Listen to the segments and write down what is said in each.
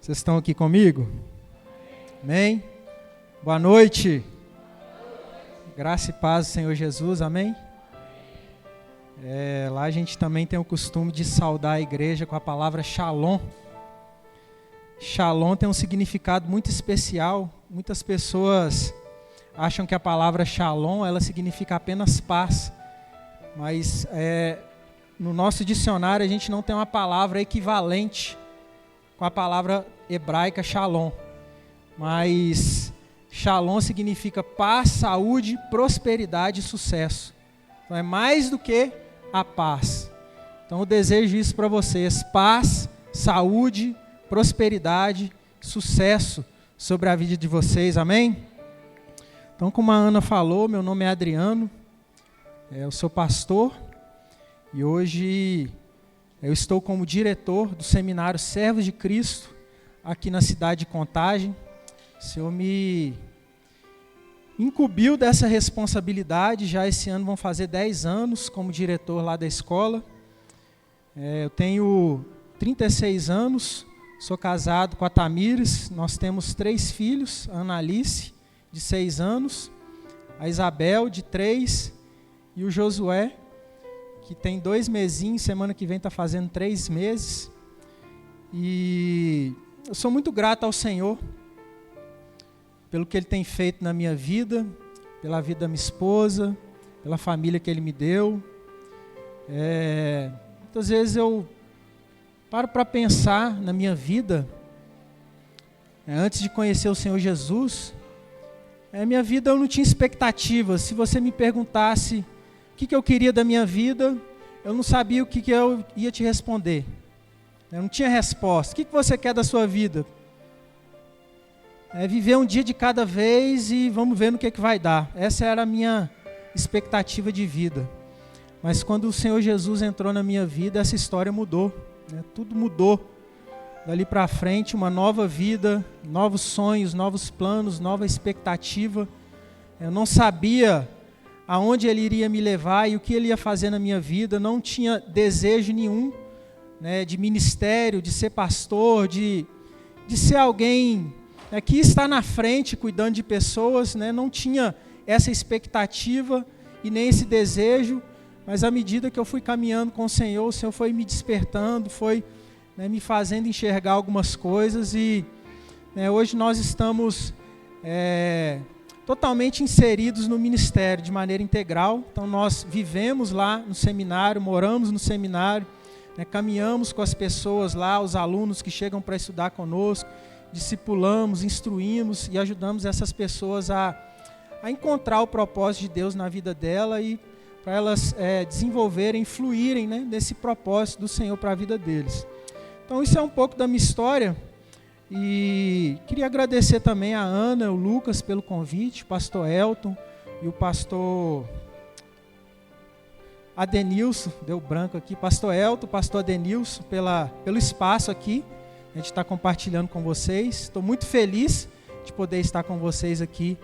Vocês estão aqui comigo? Amém? Boa noite. Graça e paz do Senhor Jesus, amém? Lá a gente também tem o costume de saudar a igreja com a palavra Shalom. Shalom tem um significado muito especial. Muitas pessoas acham que a palavra Shalom, ela significa apenas paz. Mas no nosso dicionário a gente não tem uma palavra equivalente com a palavra hebraica Shalom. Mas Shalom significa paz, saúde, prosperidade e sucesso. Então é mais do que a paz. Então eu desejo isso para vocês: paz, saúde, prosperidade, sucesso sobre a vida de vocês, amém? Então, como a Ana falou, meu nome é Adriano, eu sou pastor e hoje eu estou como diretor do seminário Servos de Cristo aqui na cidade de Contagem. O Senhor me incumbiu dessa responsabilidade, já esse ano vão fazer 10 anos como diretor lá da escola. Eu tenho 36 anos, sou casado com a Tamires, nós temos 3 filhos, a Ana Alice, de 6 anos, a Isabel, de 3, e o Josué, que tem 2 mesinhos, semana que vem está fazendo 3 meses. E eu sou muito grato ao Senhor pelo que Ele tem feito na minha vida, pela vida da minha esposa, pela família que Ele me deu. Muitas vezes eu paro para pensar na minha vida, antes de conhecer o Senhor Jesus, minha vida eu não tinha expectativas. Se você me perguntasse o que eu queria da minha vida, eu não sabia o que eu ia te responder. Eu não tinha resposta. O que você quer da sua vida? Viver um dia de cada vez e vamos ver no que vai dar. Essa era a minha expectativa de vida. Mas quando o Senhor Jesus entrou na minha vida, essa história mudou. Tudo mudou. Dali para frente, uma nova vida, novos sonhos, novos planos, nova expectativa. Eu não sabia aonde Ele iria me levar e o que Ele ia fazer na minha vida. Não tinha desejo nenhum, de ministério, de ser pastor, de ser alguém que está na frente cuidando de pessoas. Não tinha essa expectativa e nem esse desejo. Mas à medida que eu fui caminhando com o Senhor foi me despertando, foi me fazendo enxergar algumas coisas. E hoje nós estamos totalmente inseridos no ministério de maneira integral. Então nós vivemos lá no seminário, moramos no seminário, caminhamos com as pessoas lá, os alunos que chegam para estudar conosco, discipulamos, instruímos e ajudamos essas pessoas a encontrar o propósito de Deus na vida dela e para elas desenvolverem, fluírem nesse propósito do Senhor para a vida deles. Então isso é um pouco da minha história. E queria agradecer também a Ana, o Lucas pelo convite, o pastor Elton e o pastor Adenilson, deu branco aqui, pastor Elton, pastor Adenilson, pelo espaço aqui, a gente está compartilhando com vocês. Estou muito feliz de poder estar com vocês aqui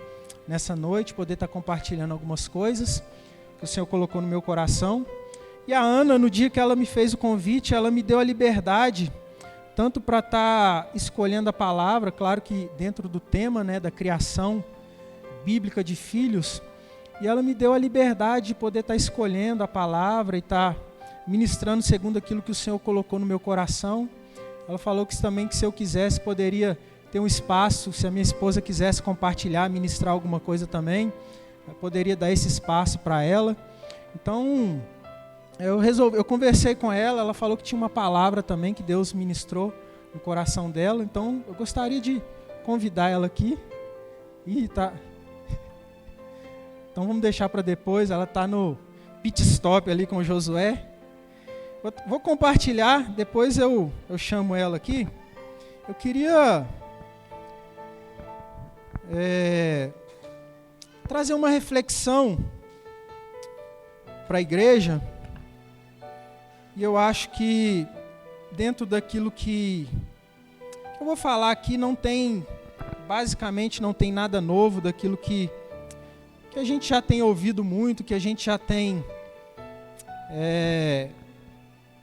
nessa noite, poder estar compartilhando algumas coisas que o Senhor colocou no meu coração. E a Ana, no dia que ela me fez o convite, ela me deu a liberdade, tanto para estar escolhendo a palavra, claro que dentro do tema da criação bíblica de filhos, e ela me deu a liberdade de poder estar escolhendo a palavra e estar ministrando segundo aquilo que o Senhor colocou no meu coração. Ela falou que também que se eu quisesse, poderia ter um espaço, se a minha esposa quisesse compartilhar, ministrar alguma coisa também, eu poderia dar esse espaço para ela. Então eu conversei com ela, ela falou que tinha uma palavra também que Deus ministrou no coração dela. Então eu gostaria de convidar ela aqui. Então vamos deixar para depois, ela está no pit stop ali com o Josué. Vou compartilhar, depois eu chamo ela aqui. Eu queria trazer uma reflexão para a igreja. E eu acho que dentro daquilo que eu vou falar aqui basicamente não tem nada novo daquilo que a gente já tem ouvido muito, que a gente já tem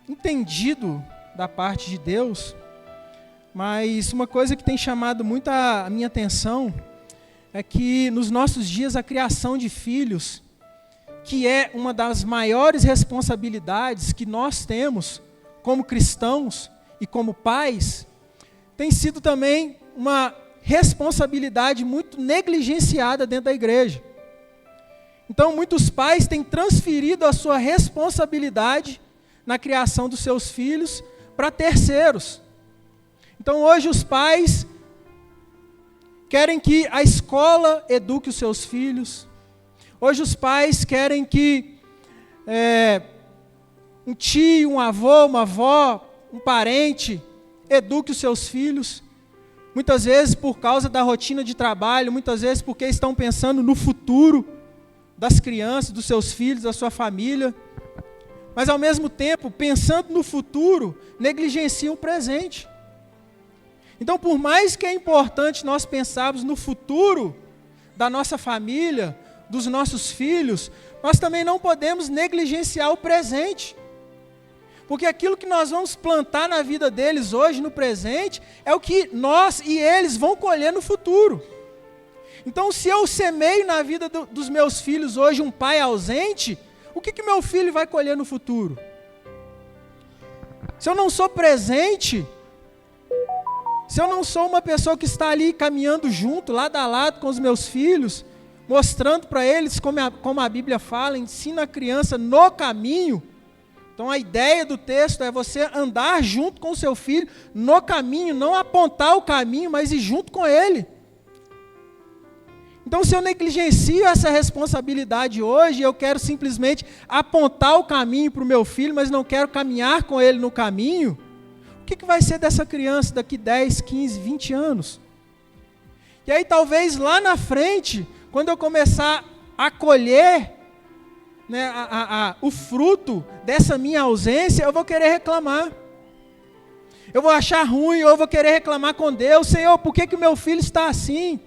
entendido da parte de Deus. mas uma coisa que tem chamado muito a minha atenção é que nos nossos dias a criação de filhos, que é uma das maiores responsabilidades que nós temos como cristãos e como pais, tem sido também uma responsabilidade muito negligenciada dentro da igreja. Então, muitos pais têm transferido a sua responsabilidade na criação dos seus filhos para terceiros. Então, hoje os pais querem que a escola eduque os seus filhos. Hoje os pais querem que um tio, um avô, uma avó, um parente eduque os seus filhos. Muitas vezes por causa da rotina de trabalho, muitas vezes porque estão pensando no futuro das crianças, dos seus filhos, da sua família. Mas ao mesmo tempo, pensando no futuro, negligenciam o presente. Então, por mais que é importante nós pensarmos no futuro da nossa família, dos nossos filhos, nós também não podemos negligenciar o presente. Porque aquilo que nós vamos plantar na vida deles hoje, no presente, é o que nós e eles vão colher no futuro. Então, se eu semeio na vida dos meus filhos hoje um pai ausente, o que meu filho vai colher no futuro? Se eu não sou presente, se eu não sou uma pessoa que está ali caminhando junto, lado a lado com os meus filhos, mostrando para eles como a Bíblia fala, ensina a criança no caminho. Então a ideia do texto é você andar junto com o seu filho no caminho, não apontar o caminho, mas ir junto com ele. Então, se eu negligencio essa responsabilidade hoje, eu quero simplesmente apontar o caminho para o meu filho, mas não quero caminhar com ele no caminho, o que vai ser dessa criança daqui 10, 15, 20 anos? E aí talvez lá na frente, quando eu começar a colher, né, o fruto dessa minha ausência, eu vou querer reclamar. Eu vou achar ruim, ou eu vou querer reclamar com Deus. Senhor, por que o meu filho está assim?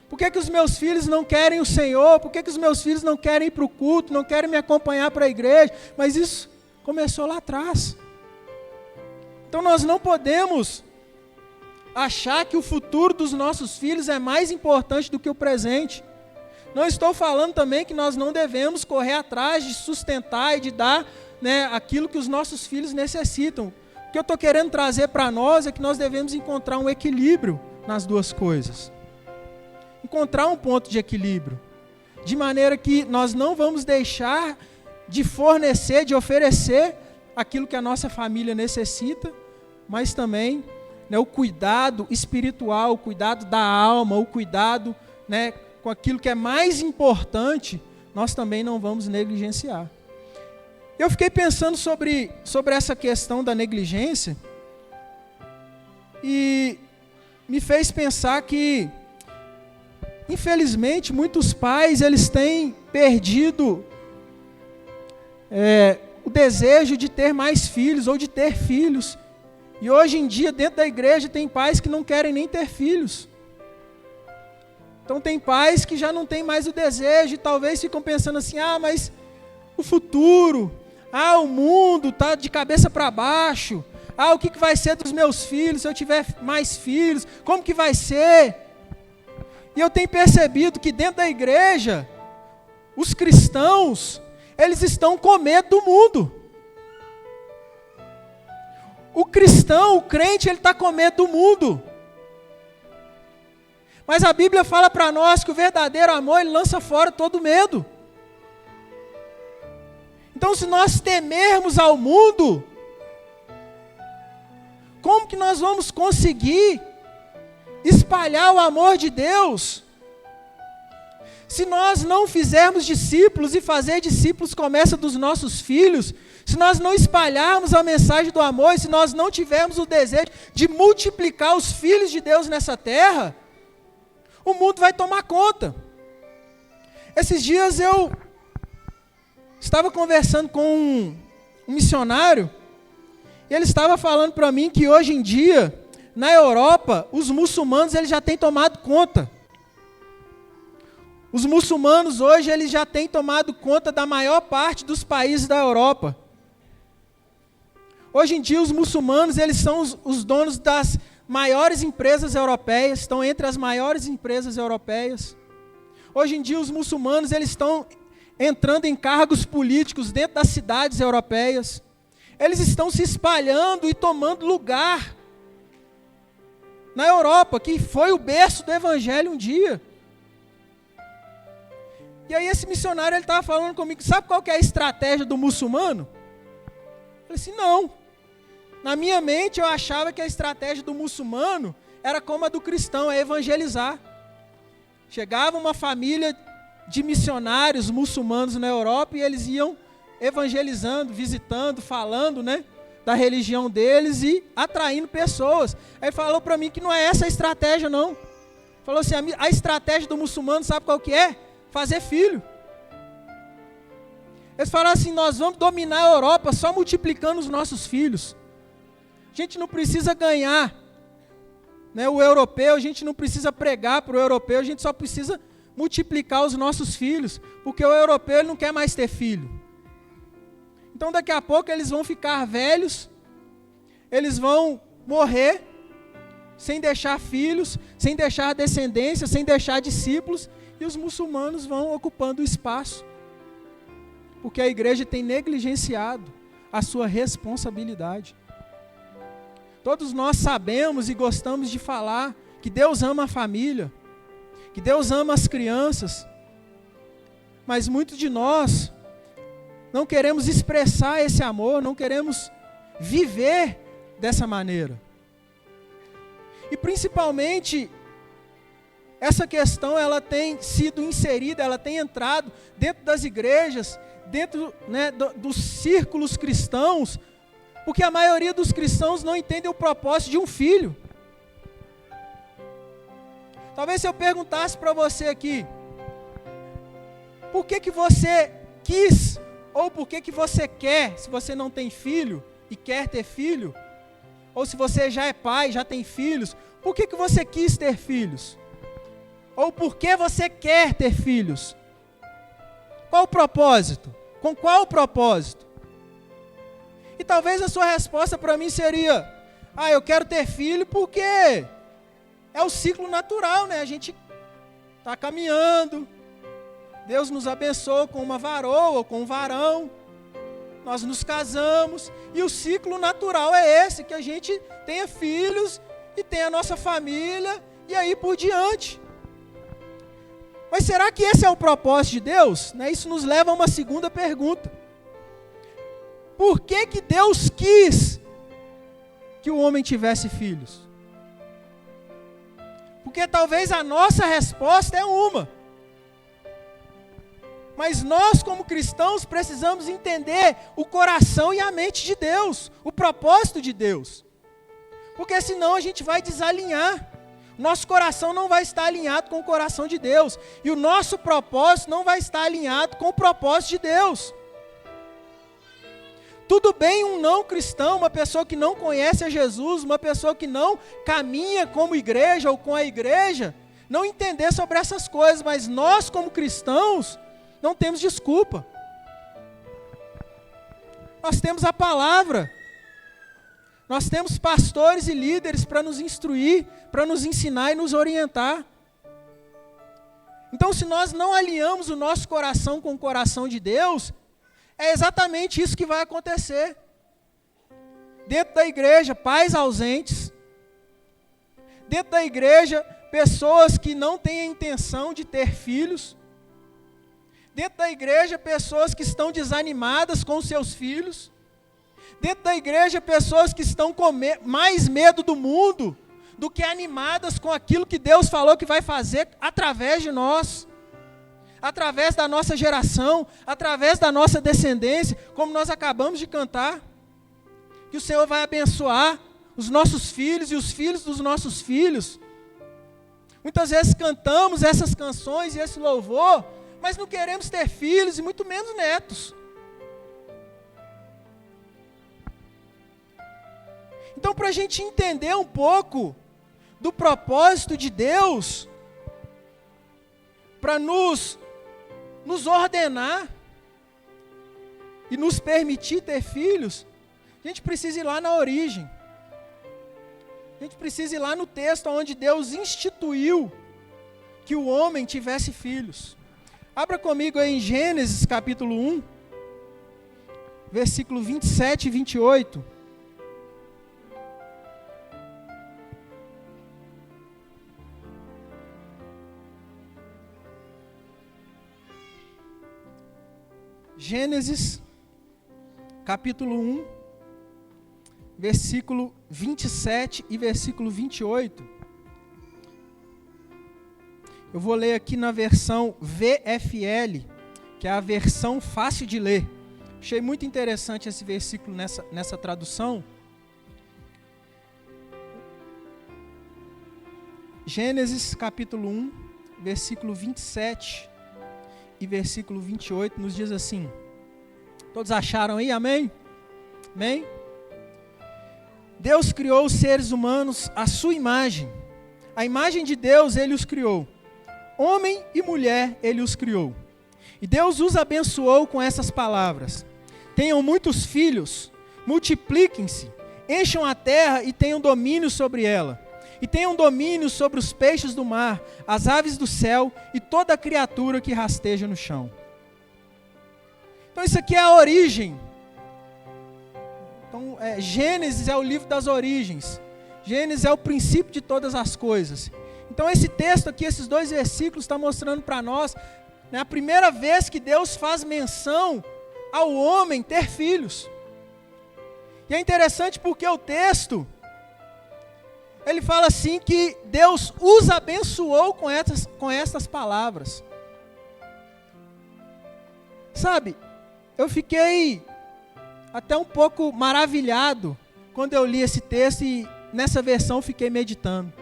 Por que os meus filhos não querem o Senhor? Por que os meus filhos não querem ir para o culto, não querem me acompanhar para a igreja? Mas isso começou lá atrás. Então nós não podemos achar que o futuro dos nossos filhos é mais importante do que o presente. Não estou falando também que nós não devemos correr atrás de sustentar e de dar, né, aquilo que os nossos filhos necessitam. O que eu estou querendo trazer para nós é que nós devemos encontrar um equilíbrio nas duas coisas. Encontrar um ponto de equilíbrio, de maneira que nós não vamos deixar de fornecer, de oferecer aquilo que a nossa família necessita, mas também, né, o cuidado espiritual, o cuidado da alma, o cuidado, né, com aquilo que é mais importante, nós também não vamos negligenciar. Eu fiquei pensando sobre essa questão da negligência e me fez pensar que, infelizmente, muitos pais eles têm perdido o desejo de ter mais filhos ou de ter filhos. E hoje em dia, dentro da igreja, tem pais que não querem nem ter filhos. Então tem pais que já não têm mais o desejo e talvez ficam pensando assim, mas o futuro, o mundo está de cabeça para baixo, o que vai ser dos meus filhos se eu tiver mais filhos, como que vai ser? E eu tenho percebido que dentro da igreja, os cristãos, eles estão com medo do mundo. O cristão, o crente, ele está com medo do mundo. Mas a Bíblia fala para nós que o verdadeiro amor, ele lança fora todo medo. Então, se nós temermos ao mundo, como que nós vamos conseguir espalhar o amor de Deus? Se nós não fizermos discípulos, e fazer discípulos começa dos nossos filhos, se nós não espalharmos a mensagem do amor, e se nós não tivermos o desejo de multiplicar os filhos de Deus nessa terra, o mundo vai tomar conta. Esses dias eu estava conversando com um missionário, e ele estava falando para mim que hoje em dia, na Europa, os muçulmanos eles já têm tomado conta. Os muçulmanos hoje eles já têm tomado conta da maior parte dos países da Europa. Hoje em dia os muçulmanos eles são os donos maiores empresas europeias, estão entre as maiores empresas europeias. Hoje em dia os muçulmanos eles estão entrando em cargos políticos dentro das cidades europeias. Eles estão se espalhando e tomando lugar na Europa, que foi o berço do evangelho um dia. E aí esse missionário ele estava falando comigo, sabe qual que é a estratégia do muçulmano? Eu falei assim, não. Na minha mente eu achava que a estratégia do muçulmano era como a do cristão, é evangelizar. Chegava uma família de missionários muçulmanos na Europa e eles iam evangelizando, visitando, falando, né, da religião deles e atraindo pessoas. Aí ele falou para mim que não é essa a estratégia não. Falou assim, a estratégia do muçulmano sabe qual que é? Fazer filho. Eles falaram assim, nós vamos dominar a Europa só multiplicando os nossos filhos. A gente não precisa ganhar, né, o europeu, a gente não precisa pregar para o europeu, a gente só precisa multiplicar os nossos filhos, porque o europeu ele não quer mais ter filho. Então daqui a pouco eles vão ficar velhos, eles vão morrer, sem deixar filhos, sem deixar descendência, sem deixar discípulos, e os muçulmanos vão ocupando o espaço, porque a igreja tem negligenciado a sua responsabilidade. Todos nós sabemos e gostamos de falar que Deus ama a família, que Deus ama as crianças, mas muitos de nós não queremos expressar esse amor, não queremos viver dessa maneira. E principalmente, essa questão ela tem sido inserida, ela tem entrado dentro das igrejas, dentro, né, dos círculos cristãos, porque a maioria dos cristãos não entendem o propósito de um filho. Talvez se eu perguntasse para você aqui, por que você quis, ou por que você quer, se você não tem filho e quer ter filho, ou se você já é pai, já tem filhos, por que você quis ter filhos? Ou por que você quer ter filhos? Qual o propósito? Com qual o propósito? E talvez a sua resposta para mim seria, eu quero ter filho porque é o ciclo natural, né? A gente está caminhando, Deus nos abençoou com uma varoa ou com um varão, nós nos casamos, e o ciclo natural é esse, que a gente tenha filhos e tenha a nossa família, e aí por diante. Mas será que esse é o propósito de Deus? Isso nos leva a uma segunda pergunta. Por que Deus quis que o homem tivesse filhos? Porque talvez a nossa resposta é uma. Mas nós, como cristãos, precisamos entender o coração e a mente de Deus, o propósito de Deus. Porque senão a gente vai desalinhar. Nosso coração não vai estar alinhado com o coração de Deus. E o nosso propósito não vai estar alinhado com o propósito de Deus. Tudo bem um não cristão, uma pessoa que não conhece a Jesus, uma pessoa que não caminha como igreja ou com a igreja, não entender sobre essas coisas, mas nós como cristãos não temos desculpa. Nós temos a palavra. Nós temos pastores e líderes para nos instruir, para nos ensinar e nos orientar. Então, se nós não alinhamos o nosso coração com o coração de Deus, é exatamente isso que vai acontecer. Dentro da igreja, pais ausentes. Dentro da igreja, pessoas que não têm a intenção de ter filhos. Dentro da igreja, pessoas que estão desanimadas com seus filhos. Dentro da igreja, pessoas que estão com mais medo do mundo do que animadas com aquilo que Deus falou que vai fazer através de nós, através da nossa geração, através da nossa descendência, como nós acabamos de cantar, que o Senhor vai abençoar os nossos filhos e os filhos dos nossos filhos. Muitas vezes cantamos essas canções e esse louvor, mas não queremos ter filhos e muito menos netos. Então, para a gente entender um pouco do propósito de Deus, para nos ordenar e nos permitir ter filhos, a gente precisa ir lá na origem. A gente precisa ir lá no texto onde Deus instituiu que o homem tivesse filhos. Abra comigo aí em Gênesis capítulo 1, versículo 27 e 28. Gênesis capítulo 1, versículo 27 e versículo 28. Eu vou ler aqui na versão VFL, que é a versão fácil de ler. Achei muito interessante esse versículo nessa tradução. Gênesis capítulo 1, versículo 27 e versículo 28 nos diz assim. Todos acharam aí? Amém? Amém? Deus criou os seres humanos à sua imagem. A imagem de Deus ele os criou. Homem e mulher ele os criou. E Deus os abençoou com essas palavras: tenham muitos filhos, multipliquem-se, encham a terra e tenham domínio sobre ela. E tenham domínio sobre os peixes do mar, as aves do céu e toda a criatura que rasteja no chão. Então isso aqui é a origem. Então Gênesis é o livro das origens. Gênesis é o princípio de todas as coisas. Então esse texto aqui, esses dois versículos, está mostrando para nós, né, a primeira vez que Deus faz menção ao homem ter filhos. E é interessante porque o texto, ele fala assim que Deus os abençoou com essas palavras. Sabe, eu fiquei até um pouco maravilhado quando eu li esse texto e nessa versão fiquei meditando.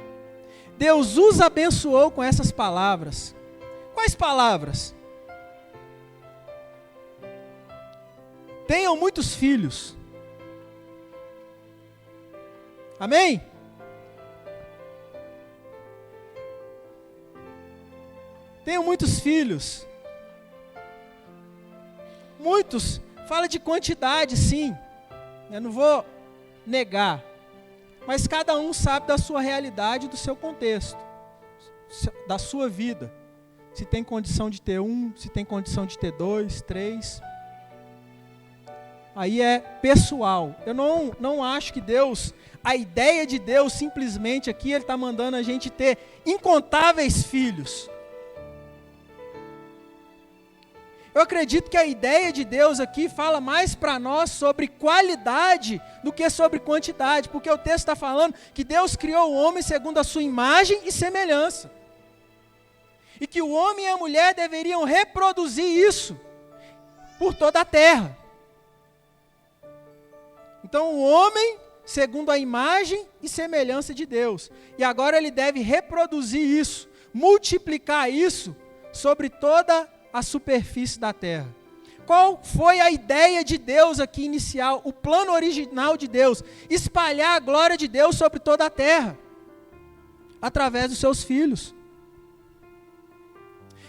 Deus os abençoou com essas palavras. Quais palavras? Tenham muitos filhos. Amém? Tenham muitos filhos. Muitos, fala de quantidade, sim. Eu não vou negar. Mas cada um sabe da sua realidade, do seu contexto, da sua vida. Se tem condição de ter um, se tem condição de ter 2, 3. Aí é pessoal. Eu não acho que Deus, a ideia de Deus simplesmente aqui, Ele está mandando a gente ter incontáveis filhos. Eu acredito que a ideia de Deus aqui fala mais para nós sobre qualidade do que sobre quantidade, porque o texto está falando que Deus criou o homem segundo a sua imagem e semelhança. E que o homem e a mulher deveriam reproduzir isso por toda a terra. Então o homem segundo a imagem e semelhança de Deus. E agora ele deve reproduzir isso, multiplicar isso sobre toda a superfície da terra. Qual foi a ideia de Deus aqui inicial, o plano original de Deus? Espalhar a glória de Deus sobre toda a terra, através dos seus filhos.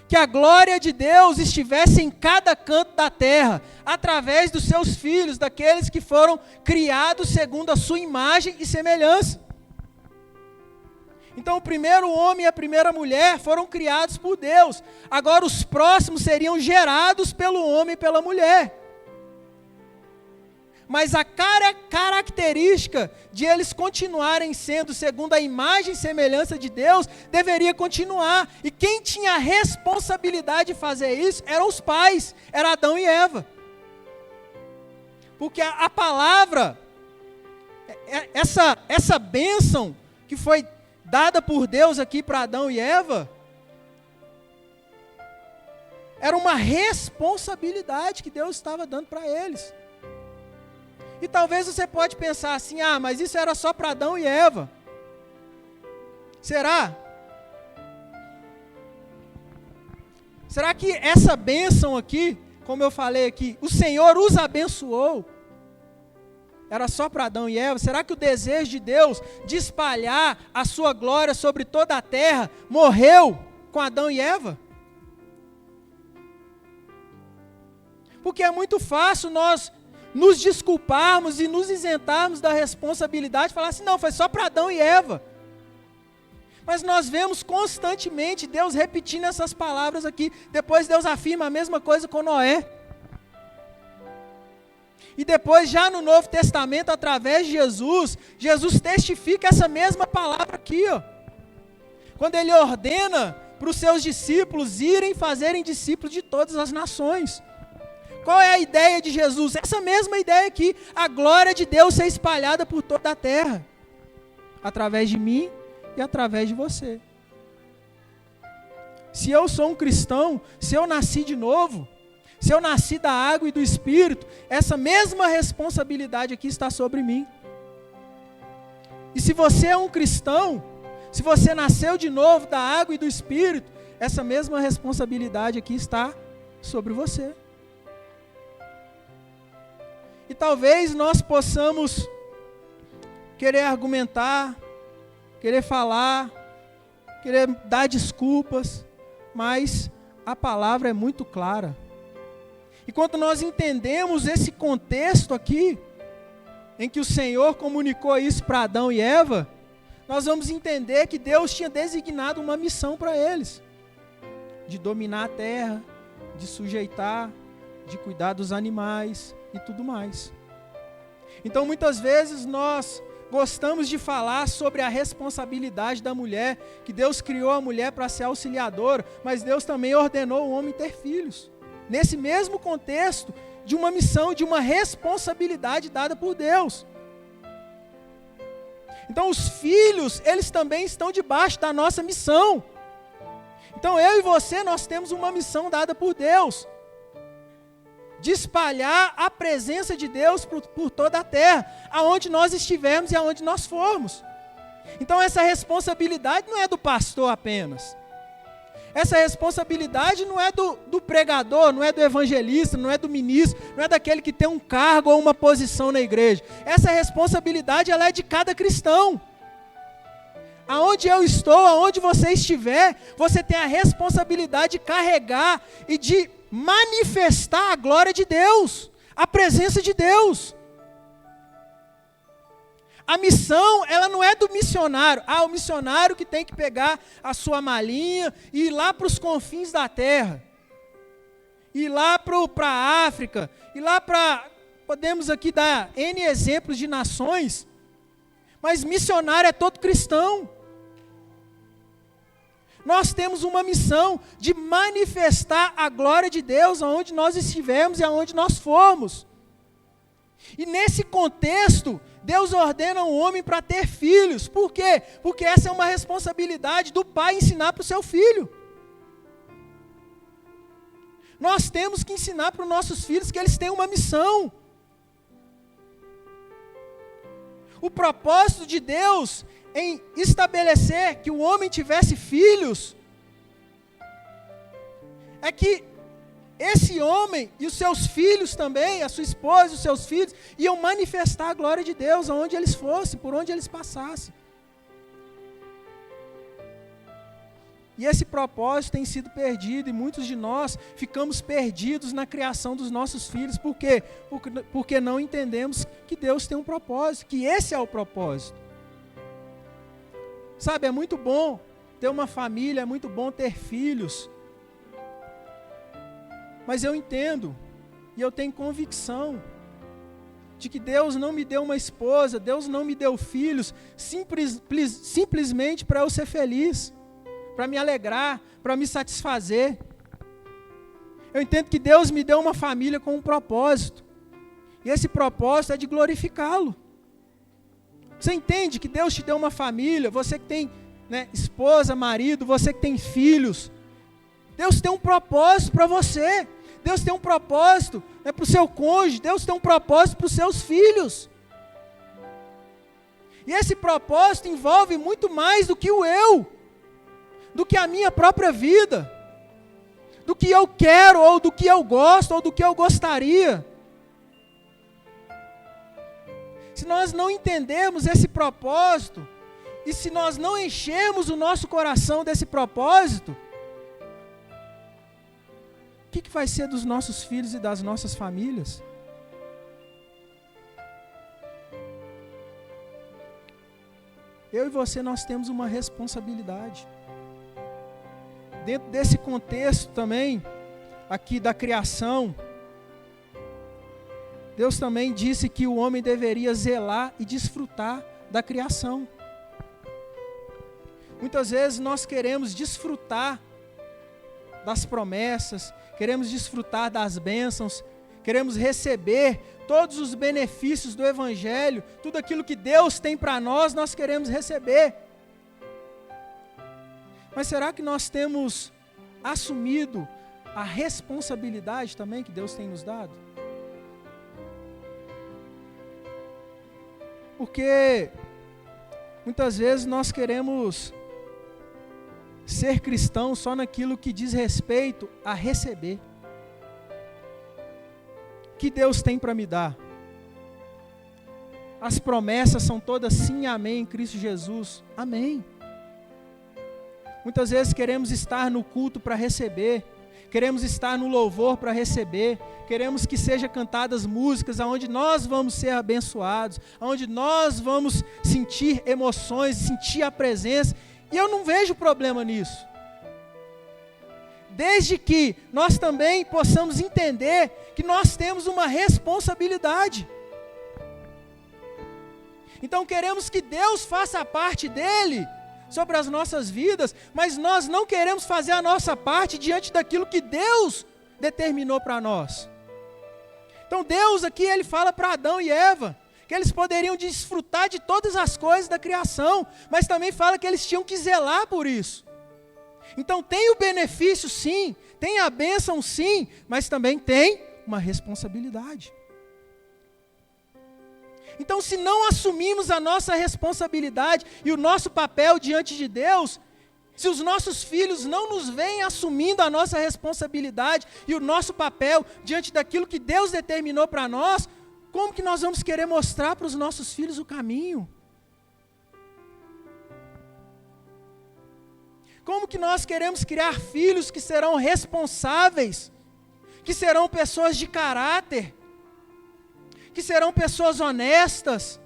Que a glória de Deus estivesse em cada canto da terra, através dos seus filhos, daqueles que foram criados segundo a sua imagem e semelhança. Então o primeiro homem e a primeira mulher foram criados por Deus. Agora os próximos seriam gerados pelo homem e pela mulher. Mas a característica de eles continuarem sendo segundo a imagem e semelhança de Deus, deveria continuar. E quem tinha a responsabilidade de fazer isso eram os pais, era Adão e Eva. Porque a palavra, essa bênção que foi dada por Deus aqui para Adão e Eva, era uma responsabilidade que Deus estava dando para eles. E talvez você pode pensar assim, mas isso era só para Adão e Eva. Será? Será que essa bênção aqui, como eu falei aqui, o Senhor os abençoou, era só para Adão e Eva? Será que o desejo de Deus de espalhar a sua glória sobre toda a terra morreu com Adão e Eva? Porque é muito fácil nós nos desculparmos e nos isentarmos da responsabilidade, falar assim, não, foi só para Adão e Eva. Mas nós vemos constantemente Deus repetindo essas palavras aqui. Depois Deus afirma a mesma coisa com Noé. E depois, já no Novo Testamento, através de Jesus, Jesus testifica essa mesma palavra aqui, ó. Quando Ele ordena para os seus discípulos irem fazerem discípulos de todas as nações. Qual é a ideia de Jesus? Essa mesma ideia aqui, a glória de Deus ser espalhada por toda a terra, através de mim e através de você. Se eu sou um cristão, se eu nasci de novo, se eu nasci da água e do Espírito, essa mesma responsabilidade aqui está sobre mim. E se você é um cristão, se você nasceu de novo da água e do Espírito, essa mesma responsabilidade aqui está sobre você. E talvez nós possamos querer argumentar, querer falar, querer dar desculpas, mas a palavra é muito clara. E quando nós entendemos esse contexto aqui, em que o Senhor comunicou isso para Adão e Eva, nós vamos entender que Deus tinha designado uma missão para eles, de dominar a terra, de sujeitar, de cuidar dos animais e tudo mais. Então muitas vezes nós gostamos de falar sobre a responsabilidade da mulher, que Deus criou a mulher para ser auxiliadora, mas Deus também ordenou o homem ter filhos. Nesse mesmo contexto de uma missão, de uma responsabilidade dada por Deus. Então os filhos, eles também estão debaixo da nossa missão. Então eu e você, nós temos uma missão dada por Deus, de espalhar a presença de Deus por toda a terra, aonde nós estivermos e aonde nós formos. Então essa responsabilidade não é do pastor apenas. Essa responsabilidade não é do pregador, não é do evangelista, não é do ministro, não é daquele que tem um cargo ou uma posição na igreja. Essa responsabilidade, ela é de cada cristão. Aonde eu estou, aonde você estiver, você tem a responsabilidade de carregar e de manifestar a glória de Deus, a presença de Deus. A missão, ela não é do missionário. O missionário que tem que pegar a sua malinha e ir lá para os confins da terra. Ir lá para a África. Ir lá para... Podemos aqui dar N exemplos de nações. Mas missionário é todo cristão. Nós temos uma missão de manifestar a glória de Deus aonde nós estivermos e aonde nós formos. E nesse contexto, Deus ordena um homem para ter filhos. Por quê? Porque essa é uma responsabilidade do pai ensinar para o seu filho. Nós temos que ensinar para os nossos filhos que eles têm uma missão. O propósito de Deus em estabelecer que o homem tivesse filhos é que esse homem e os seus filhos também, a sua esposa e os seus filhos, iam manifestar a glória de Deus aonde eles fossem, por onde eles passassem. E esse propósito tem sido perdido, e muitos de nós ficamos perdidos na criação dos nossos filhos. Por quê? Porque não entendemos que Deus tem um propósito, que esse é o propósito. Sabe, é muito bom ter uma família, é muito bom ter filhos. Mas eu entendo, e eu tenho convicção, de que Deus não me deu uma esposa, Deus não me deu filhos, simplesmente para eu ser feliz, para me alegrar, para me satisfazer. Eu entendo que Deus me deu uma família com um propósito, e esse propósito é de glorificá-lo. Você entende que Deus te deu uma família, você que tem, esposa, marido, você que tem filhos, Deus tem um propósito para você. Deus tem um propósito para o seu cônjuge. Deus tem um propósito para os seus filhos. E esse propósito envolve muito mais do que o eu, do que a minha própria vida, do que eu quero, ou do que eu gosto, ou do que eu gostaria. Se nós não entendermos esse propósito, e se nós não enchermos o nosso coração desse propósito, o que vai ser dos nossos filhos e das nossas famílias? eu e você, nós temos uma responsabilidade. Dentro desse contexto também, aqui da criação, Deus também disse que o homem deveria zelar e desfrutar da criação. Muitas vezes nós queremos desfrutar das promessas, queremos desfrutar das bênçãos, queremos receber todos os benefícios do Evangelho, tudo aquilo que Deus tem para nós, nós queremos receber. Mas será que nós temos assumido a responsabilidade também que Deus tem nos dado? Porque muitas vezes nós queremos ser cristãos só naquilo que diz respeito a receber. O que Deus tem para me dar? As promessas são todas sim e amém em Cristo Jesus. Amém. Muitas vezes queremos estar no culto para receber, queremos estar no louvor para receber, queremos que sejam cantadas músicas onde nós vamos ser abençoados, onde nós vamos sentir emoções, sentir a presença, e eu não vejo problema nisso. Desde que nós também possamos entender que nós temos uma responsabilidade. Então queremos que Deus faça a parte dele sobre as nossas vidas, mas nós não queremos fazer a nossa parte diante daquilo que Deus determinou para nós. Então Deus aqui, ele fala para Adão e Eva, que eles poderiam desfrutar de todas as coisas da criação, mas também fala que eles tinham que zelar por isso. Então tem o benefício sim, tem a bênção sim, mas também tem uma responsabilidade. Então, se não assumimos a nossa responsabilidade e o nosso papel diante de Deus, se os nossos filhos não nos veem assumindo a nossa responsabilidade e o nosso papel diante daquilo que Deus determinou para nós, como que nós vamos querer mostrar para os nossos filhos o caminho? Como que nós queremos criar filhos que serão responsáveis, que serão pessoas de caráter, que serão pessoas honestas,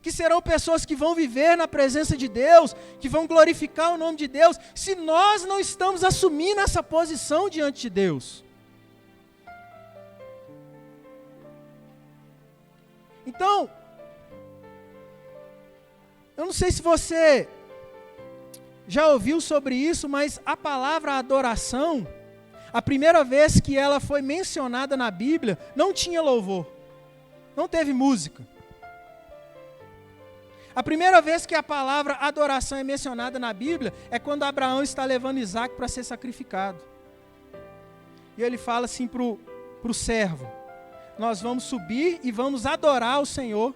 que serão pessoas que vão viver na presença de Deus, que vão glorificar o nome de Deus, se nós não estamos assumindo essa posição diante de Deus? Então, eu não sei se você já ouviu sobre isso, mas a palavra adoração, a primeira vez que ela foi mencionada na Bíblia, não tinha louvor, não teve música. A primeira vez que a palavra adoração é mencionada na Bíblia é quando Abraão está levando Isaac para ser sacrificado. E ele fala assim para o servo: nós vamos subir e vamos adorar o Senhor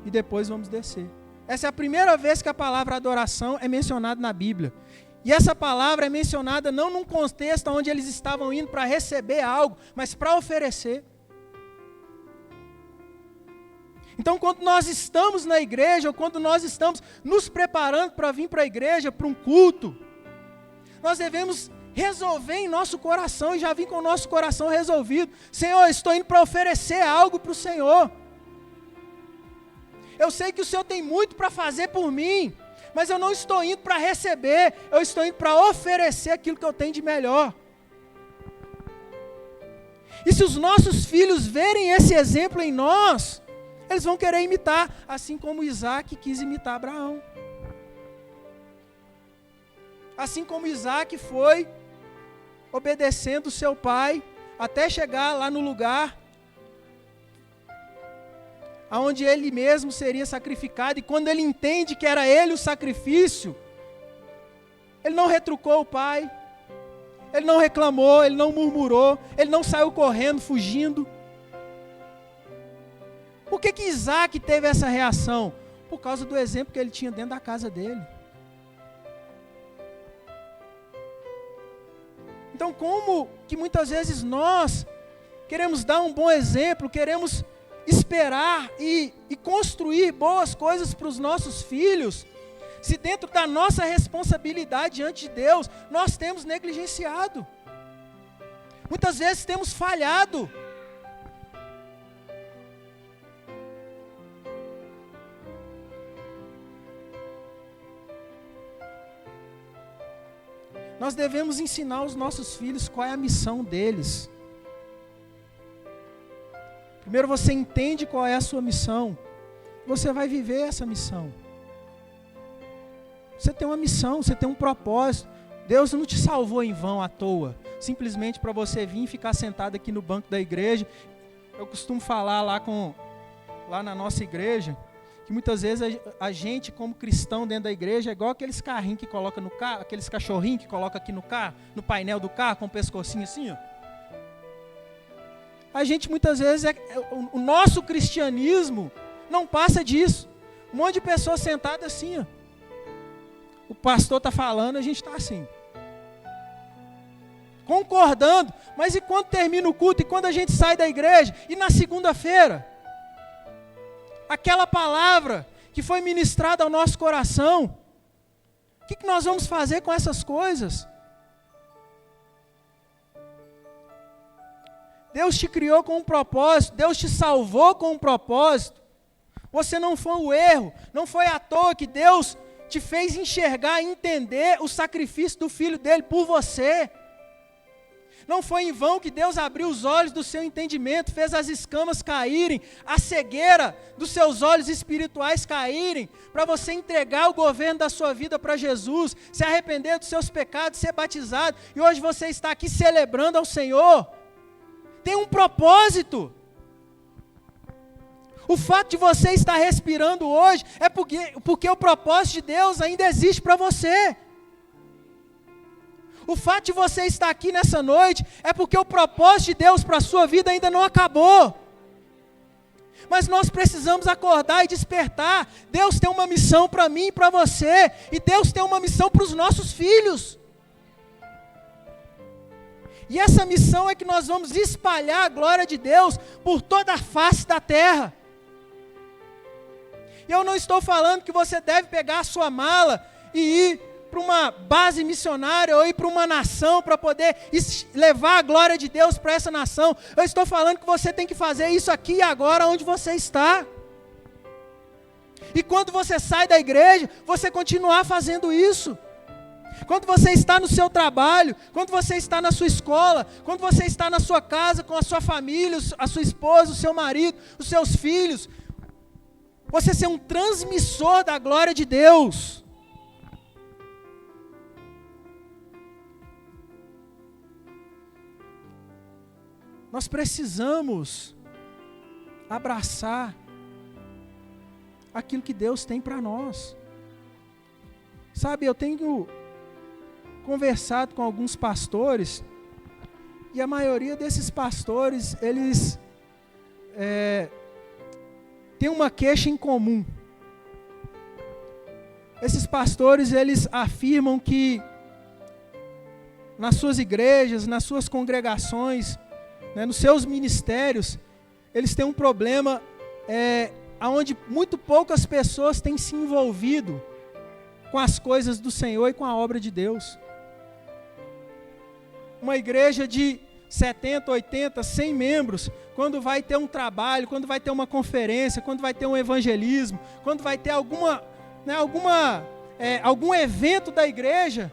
e depois vamos descer. Essa é a primeira vez que a palavra adoração é mencionada na Bíblia. E essa palavra é mencionada não num contexto onde eles estavam indo para receber algo, mas para oferecer. Então, quando nós estamos na igreja, ou quando nós estamos nos preparando para vir para a igreja, para um culto, nós devemos resolver em nosso coração, e já vir com o nosso coração resolvido: Senhor, eu estou indo para oferecer algo para o Senhor. Eu sei que o Senhor tem muito para fazer por mim, mas eu não estou indo para receber, eu estou indo para oferecer aquilo que eu tenho de melhor. E se os nossos filhos verem esse exemplo em nós, eles vão querer imitar, assim como Isaac quis imitar Abraão. Assim como Isaac foi obedecendo seu pai, até chegar lá no lugar onde ele mesmo seria sacrificado, e quando ele entende que era ele o sacrifício, ele não retrucou o pai, ele não reclamou, ele não murmurou, ele não saiu correndo, fugindo. Por que Isaac teve essa reação? Por causa do exemplo que ele tinha dentro da casa dele. Então, como que muitas vezes nós queremos dar um bom exemplo, queremos esperar e construir boas coisas para os nossos filhos, se dentro da nossa responsabilidade diante de Deus, nós temos negligenciado. Muitas vezes temos falhado. Nós devemos ensinar os nossos filhos qual é a missão deles. Primeiro você entende qual é a sua missão, você vai viver essa missão. Você tem uma missão, você tem um propósito. Deus não te salvou em vão, à toa, simplesmente para você vir e ficar sentado aqui no banco da igreja. Eu costumo falar lá na nossa igreja, que muitas vezes a gente, como cristão dentro da igreja, é igual aqueles carrinhos que coloca no carro, aqueles cachorrinhos que coloca aqui no carro, no painel do carro, com o pescocinho assim, ó. A gente muitas vezes, o nosso cristianismo não passa disso. Um monte de pessoas sentadas assim, ó. O pastor está falando, a gente está assim. Concordando, mas e quando termina o culto, e quando a gente sai da igreja, e na segunda-feira? Aquela palavra que foi ministrada ao nosso coração, o que nós vamos fazer com essas coisas? Deus te criou com um propósito, Deus te salvou com um propósito. Você não foi o erro, não foi à toa que Deus te fez enxergar e entender o sacrifício do Filho dele por você. Não foi em vão que Deus abriu os olhos do seu entendimento, fez as escamas caírem, a cegueira dos seus olhos espirituais caírem, para você entregar o governo da sua vida para Jesus, se arrepender dos seus pecados, ser batizado, e hoje você está aqui celebrando ao Senhor. Tem um propósito. O fato de você estar respirando hoje é porque o propósito de Deus ainda existe para você. O fato de você estar aqui nessa noite é porque o propósito de Deus para a sua vida ainda não acabou. Mas nós precisamos acordar e despertar. Deus tem uma missão para mim e para você. E Deus tem uma missão para os nossos filhos. E essa missão é que nós vamos espalhar a glória de Deus por toda a face da terra. Eu não estou falando que você deve pegar a sua mala e ir para uma base missionária ou ir para uma nação para poder levar a glória de Deus para essa nação. Eu estou falando que você tem que fazer isso aqui e agora onde você está. E quando você sai da igreja, você continuar fazendo isso. Quando você está no seu trabalho, quando você está na sua escola, quando você está na sua casa com a sua família, a sua esposa, o seu marido, os seus filhos, você ser um transmissor da glória de Deus. Nós precisamos abraçar aquilo que Deus tem para nós. Sabe, eu tenho conversado com alguns pastores, e a maioria desses pastores, eles têm uma queixa em comum. Esses pastores, eles afirmam que nas suas igrejas, nas suas congregações, nos seus ministérios, eles têm um problema onde muito poucas pessoas têm se envolvido com as coisas do Senhor e com a obra de Deus. Uma igreja de 70, 80, 100 membros, quando vai ter um trabalho, quando vai ter uma conferência, quando vai ter um evangelismo, quando vai ter algum evento da igreja,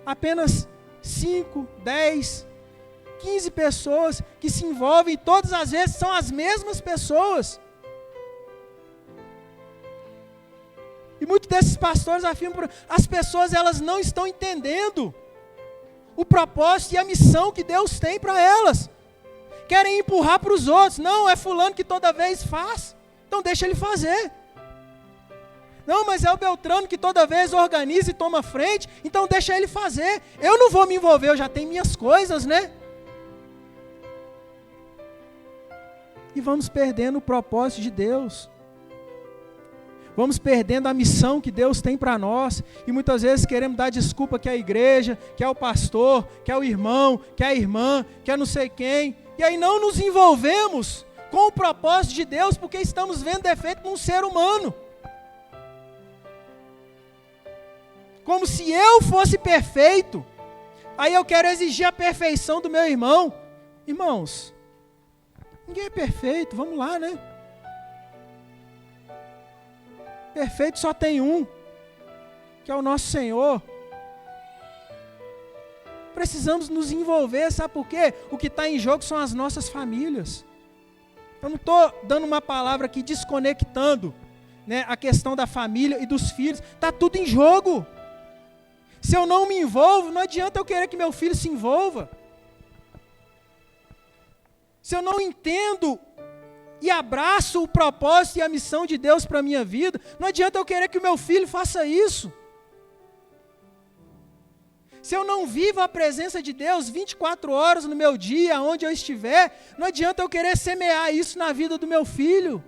apenas 5, 10, 15 pessoas que se envolvem, e todas as vezes são as mesmas pessoas. E muitos desses pastores afirmam, as pessoas elas não estão entendendo o propósito e a missão que Deus tem para elas. Querem empurrar para os outros. Não, é fulano que toda vez faz, então deixa ele fazer. Não, mas é o Beltrano que toda vez organiza e toma frente, então deixa ele fazer. Eu não vou me envolver, eu já tenho minhas coisas, né? E vamos perdendo o propósito de Deus. Vamos perdendo a missão que Deus tem para nós. E muitas vezes queremos dar desculpa que é a igreja, que é o pastor, que é o irmão, que é a irmã, que é não sei quem. E aí não nos envolvemos com o propósito de Deus, porque estamos vendo defeito num ser humano. Como se eu fosse perfeito. Aí eu quero exigir a perfeição do meu irmão. Irmãos, ninguém é perfeito, vamos lá, né? Perfeito só tem um, que é o nosso Senhor. Precisamos nos envolver, sabe por quê? O que está em jogo são as nossas famílias. Eu não estou dando uma palavra aqui desconectando, né, a questão da família e dos filhos. Está tudo em jogo. Se eu não me envolvo, não adianta eu querer que meu filho se envolva. Se eu não entendo e abraço o propósito e a missão de Deus para a minha vida, não adianta eu querer que o meu filho faça isso. Se eu não vivo a presença de Deus 24 horas no meu dia, onde eu estiver, não adianta eu querer semear isso na vida do meu filho.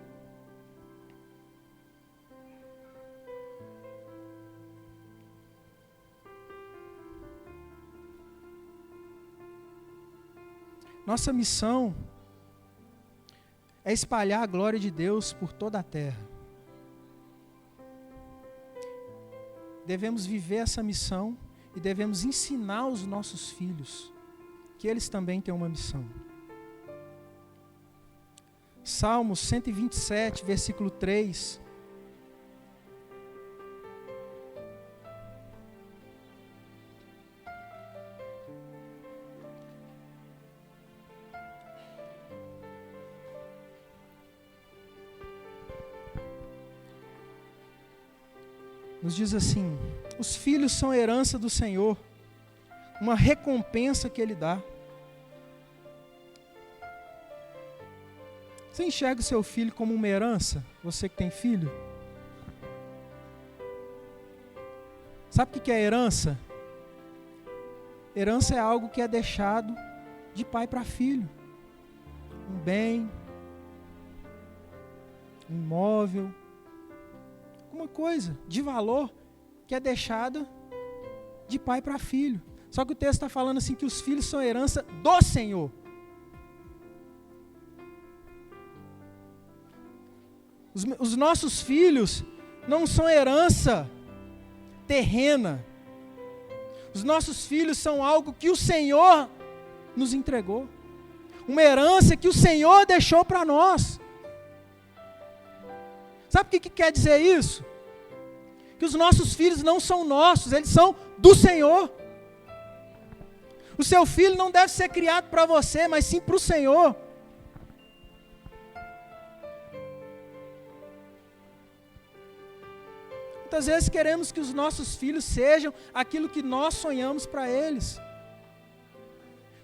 Nossa missão é espalhar a glória de Deus por toda a terra. Devemos viver essa missão e devemos ensinar os nossos filhos que eles também têm uma missão. Salmos 127, versículo 3. Nos diz assim: os filhos são herança do Senhor, uma recompensa que Ele dá. Você enxerga o seu filho como uma herança? Você que tem filho? Sabe o que é herança? Herança é algo que é deixado de pai para filho. Um bem, um imóvel, alguma coisa de valor que é deixada de pai para filho. Só que o texto está falando assim que os filhos são herança do Senhor. Os nossos filhos não são herança terrena. Os nossos filhos são algo que o Senhor nos entregou. Uma herança que o Senhor deixou para nós. Sabe o que quer dizer isso? Que os nossos filhos não são nossos, eles são do Senhor. O seu filho não deve ser criado para você, mas sim para o Senhor. Muitas vezes queremos que os nossos filhos sejam aquilo que nós sonhamos para eles.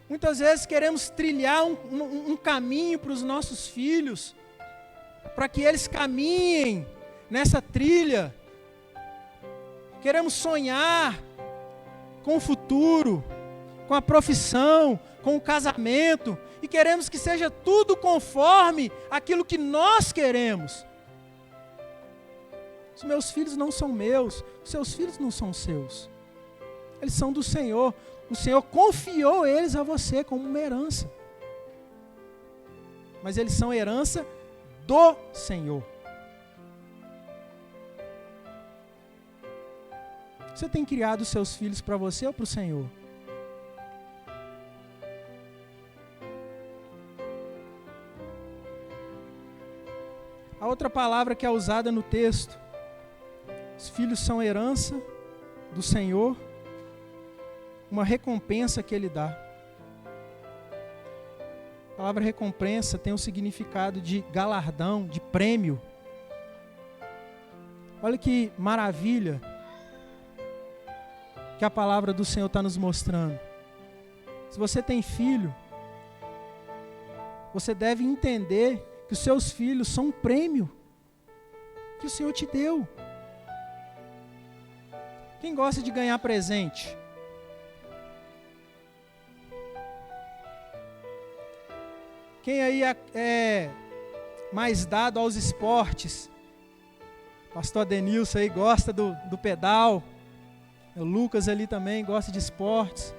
Muitas vezes queremos trilhar um caminho para os nossos filhos, para que eles caminhem nessa trilha. Queremos sonhar com o futuro, com a profissão, com o casamento, e queremos que seja tudo conforme aquilo que nós queremos. Os meus filhos não são meus, os seus filhos não são seus. Eles são do Senhor. O Senhor confiou eles a você como uma herança. Mas eles são herança do Senhor. Você tem criado os seus filhos para você ou para o Senhor? A outra palavra que é usada no texto: os filhos são herança do Senhor, uma recompensa que Ele dá. A palavra recompensa tem o significado de galardão, de prêmio. Olha que maravilha que a palavra do Senhor está nos mostrando. Se você tem filho, você deve entender que os seus filhos são um prêmio que o Senhor te deu. Quem gosta de ganhar presente? Quem aí é mais dado aos esportes? Pastor Adenilson aí gosta do pedal. O Lucas ali também gosta de esportes.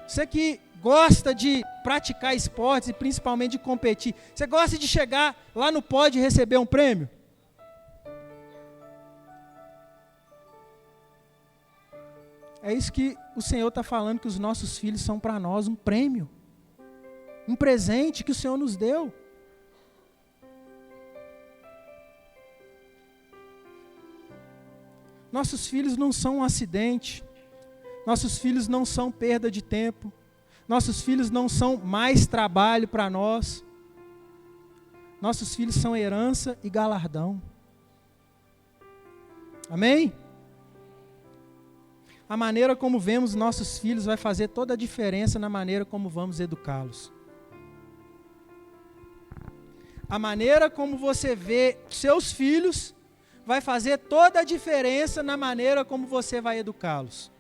Você que gosta de praticar esportes e principalmente de competir, você gosta de chegar lá no pódio e receber um prêmio? É isso que o Senhor está falando, que os nossos filhos são para nós um prêmio, um presente que o Senhor nos deu. Nossos filhos não são um acidente, Nossos filhos não são perda de tempo. Nossos filhos não são mais trabalho para nós. Nossos filhos são herança e galardão. Amém? A maneira como vemos nossos filhos vai fazer toda a diferença na maneira como vamos educá-los. A maneira como você vê seus filhos vai fazer toda a diferença na maneira como você vai educá-los.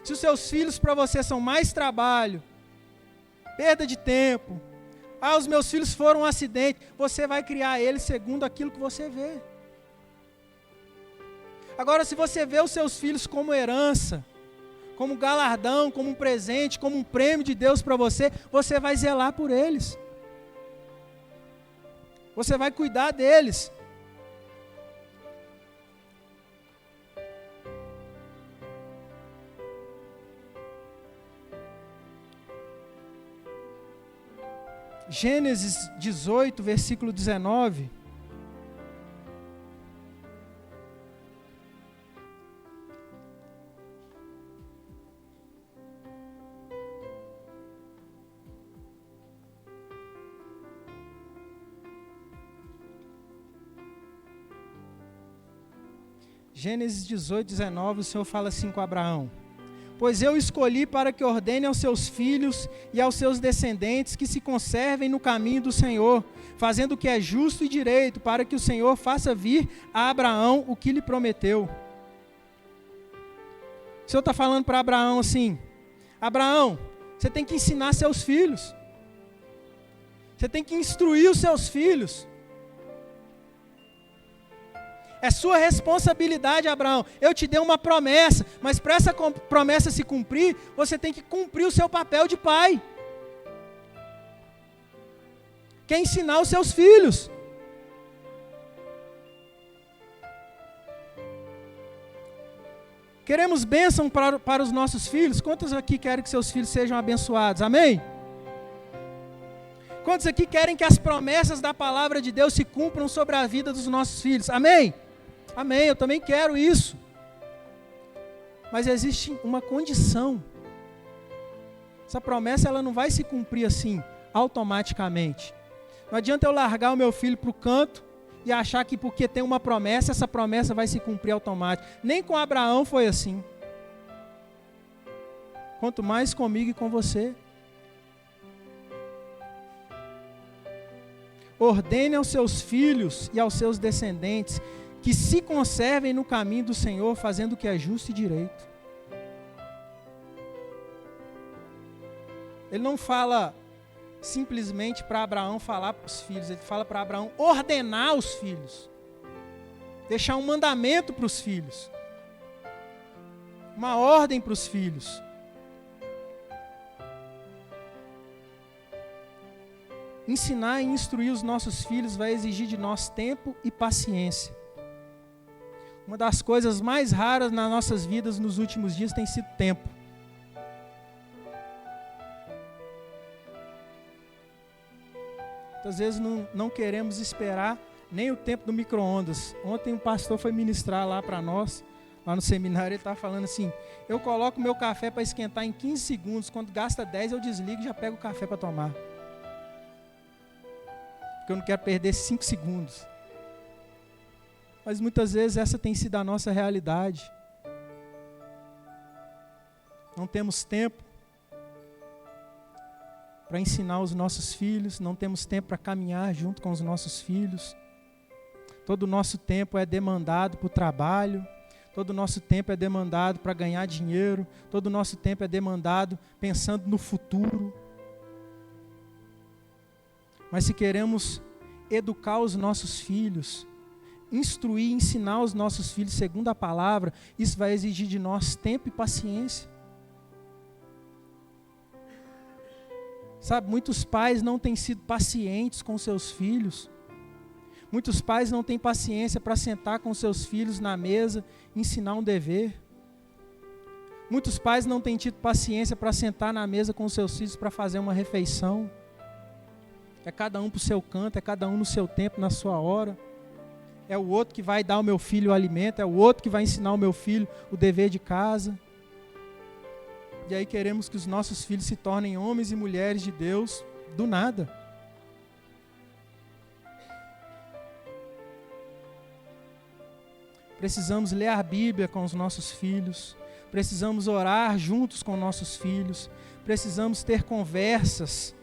Se os seus filhos para você são mais trabalho, perda de tempo, os meus filhos foram um acidente, você vai criar eles segundo aquilo que você vê. Agora, se você vê os seus filhos como herança, como galardão, como um presente, como um prêmio de Deus para você, você vai zelar por eles. Você vai cuidar deles. Gênesis 18, versículo 19. Gênesis 18, 19, o Senhor fala assim com Abraão: pois eu escolhi para que ordene aos seus filhos e aos seus descendentes que se conservem no caminho do Senhor, fazendo o que é justo e direito, para que o Senhor faça vir a Abraão o que lhe prometeu. O Senhor está falando para Abraão assim: Abraão, você tem que ensinar seus filhos. Você tem que instruir os seus filhos. É sua responsabilidade, Abraão. Eu te dei uma promessa, mas para essa promessa se cumprir, você tem que cumprir o seu papel de pai. Que é ensinar os seus filhos. Queremos bênção para os nossos filhos? Quantos aqui querem que seus filhos sejam abençoados? Amém? Quantos aqui querem que as promessas da palavra de Deus se cumpram sobre a vida dos nossos filhos? Amém? Amém, eu também quero isso. Mas existe uma condição. Essa promessa ela não vai se cumprir assim, automaticamente. Não adianta eu largar o meu filho para o canto e achar que porque tem uma promessa, essa promessa vai se cumprir automático. Nem com Abraão foi assim. Quanto mais comigo e com você. Ordene aos seus filhos e aos seus descendentes que se conservem no caminho do Senhor, fazendo o que é justo e direito. Ele não fala simplesmente para Abraão falar para os filhos, ele fala para Abraão ordenar os filhos, deixar um mandamento para os filhos, uma ordem para os filhos. Ensinar e instruir os nossos filhos vai exigir de nós tempo e paciência. Uma das coisas mais raras nas nossas vidas nos últimos dias tem sido tempo. Muitas vezes não queremos esperar nem o tempo do micro-ondas. Ontem um pastor foi ministrar lá para nós, lá no seminário, ele estava falando assim: eu coloco meu café para esquentar em 15 segundos, quando gasta 10 eu desligo e já pego o café para tomar. Porque eu não quero perder 5 segundos. Mas muitas vezes essa tem sido a nossa realidade. Não temos tempo para ensinar os nossos filhos, não temos tempo para caminhar junto com os nossos filhos. Todo o nosso tempo é demandado para o trabalho, todo o nosso tempo é demandado para ganhar dinheiro, todo o nosso tempo é demandado pensando no futuro. Mas se queremos educar os nossos filhos, instruir, ensinar os nossos filhos segundo a palavra, isso vai exigir de nós tempo e paciência. Sabe, muitos pais não têm sido pacientes com seus filhos. Muitos pais não têm paciência para sentar com seus filhos na mesa e ensinar um dever. Muitos pais não têm tido paciência para sentar na mesa com seus filhos para fazer uma refeição. É cada um para o seu canto, é cada um no seu tempo, na sua hora. É o outro que vai dar ao meu filho o alimento, é o outro que vai ensinar ao meu filho o dever de casa. E aí queremos que os nossos filhos se tornem homens e mulheres de Deus do nada. Precisamos ler a Bíblia com os nossos filhos. Precisamos orar juntos com nossos filhos. Precisamos ter conversas,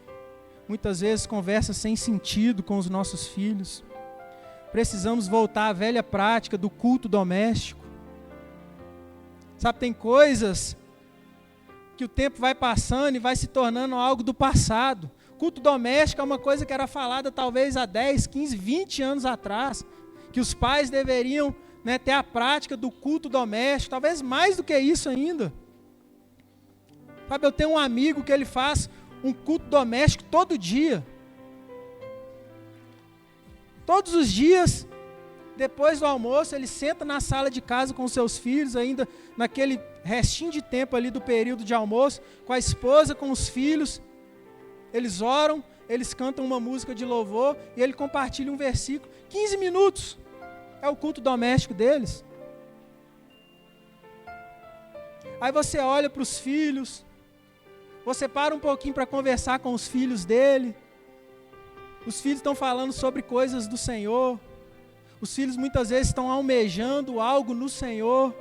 muitas vezes conversas sem sentido com os nossos filhos. Precisamos voltar à velha prática do culto doméstico. Sabe, tem coisas que o tempo vai passando e vai se tornando algo do passado. Culto doméstico é uma coisa que era falada talvez há 10, 15, 20 anos atrás, que os pais deveriam, ter a prática do culto doméstico, talvez mais do que isso ainda. Sabe, eu tenho um amigo que ele faz um culto doméstico todo dia. Todos os dias, depois do almoço, ele senta na sala de casa com seus filhos, ainda naquele restinho de tempo ali do período de almoço, com a esposa, com os filhos. Eles oram, eles cantam uma música de louvor e ele compartilha um versículo. 15 minutos é o culto doméstico deles. Aí você olha para os filhos, você para um pouquinho para conversar com os filhos dele. Os filhos estão falando sobre coisas do Senhor. Os filhos muitas vezes estão almejando algo no Senhor.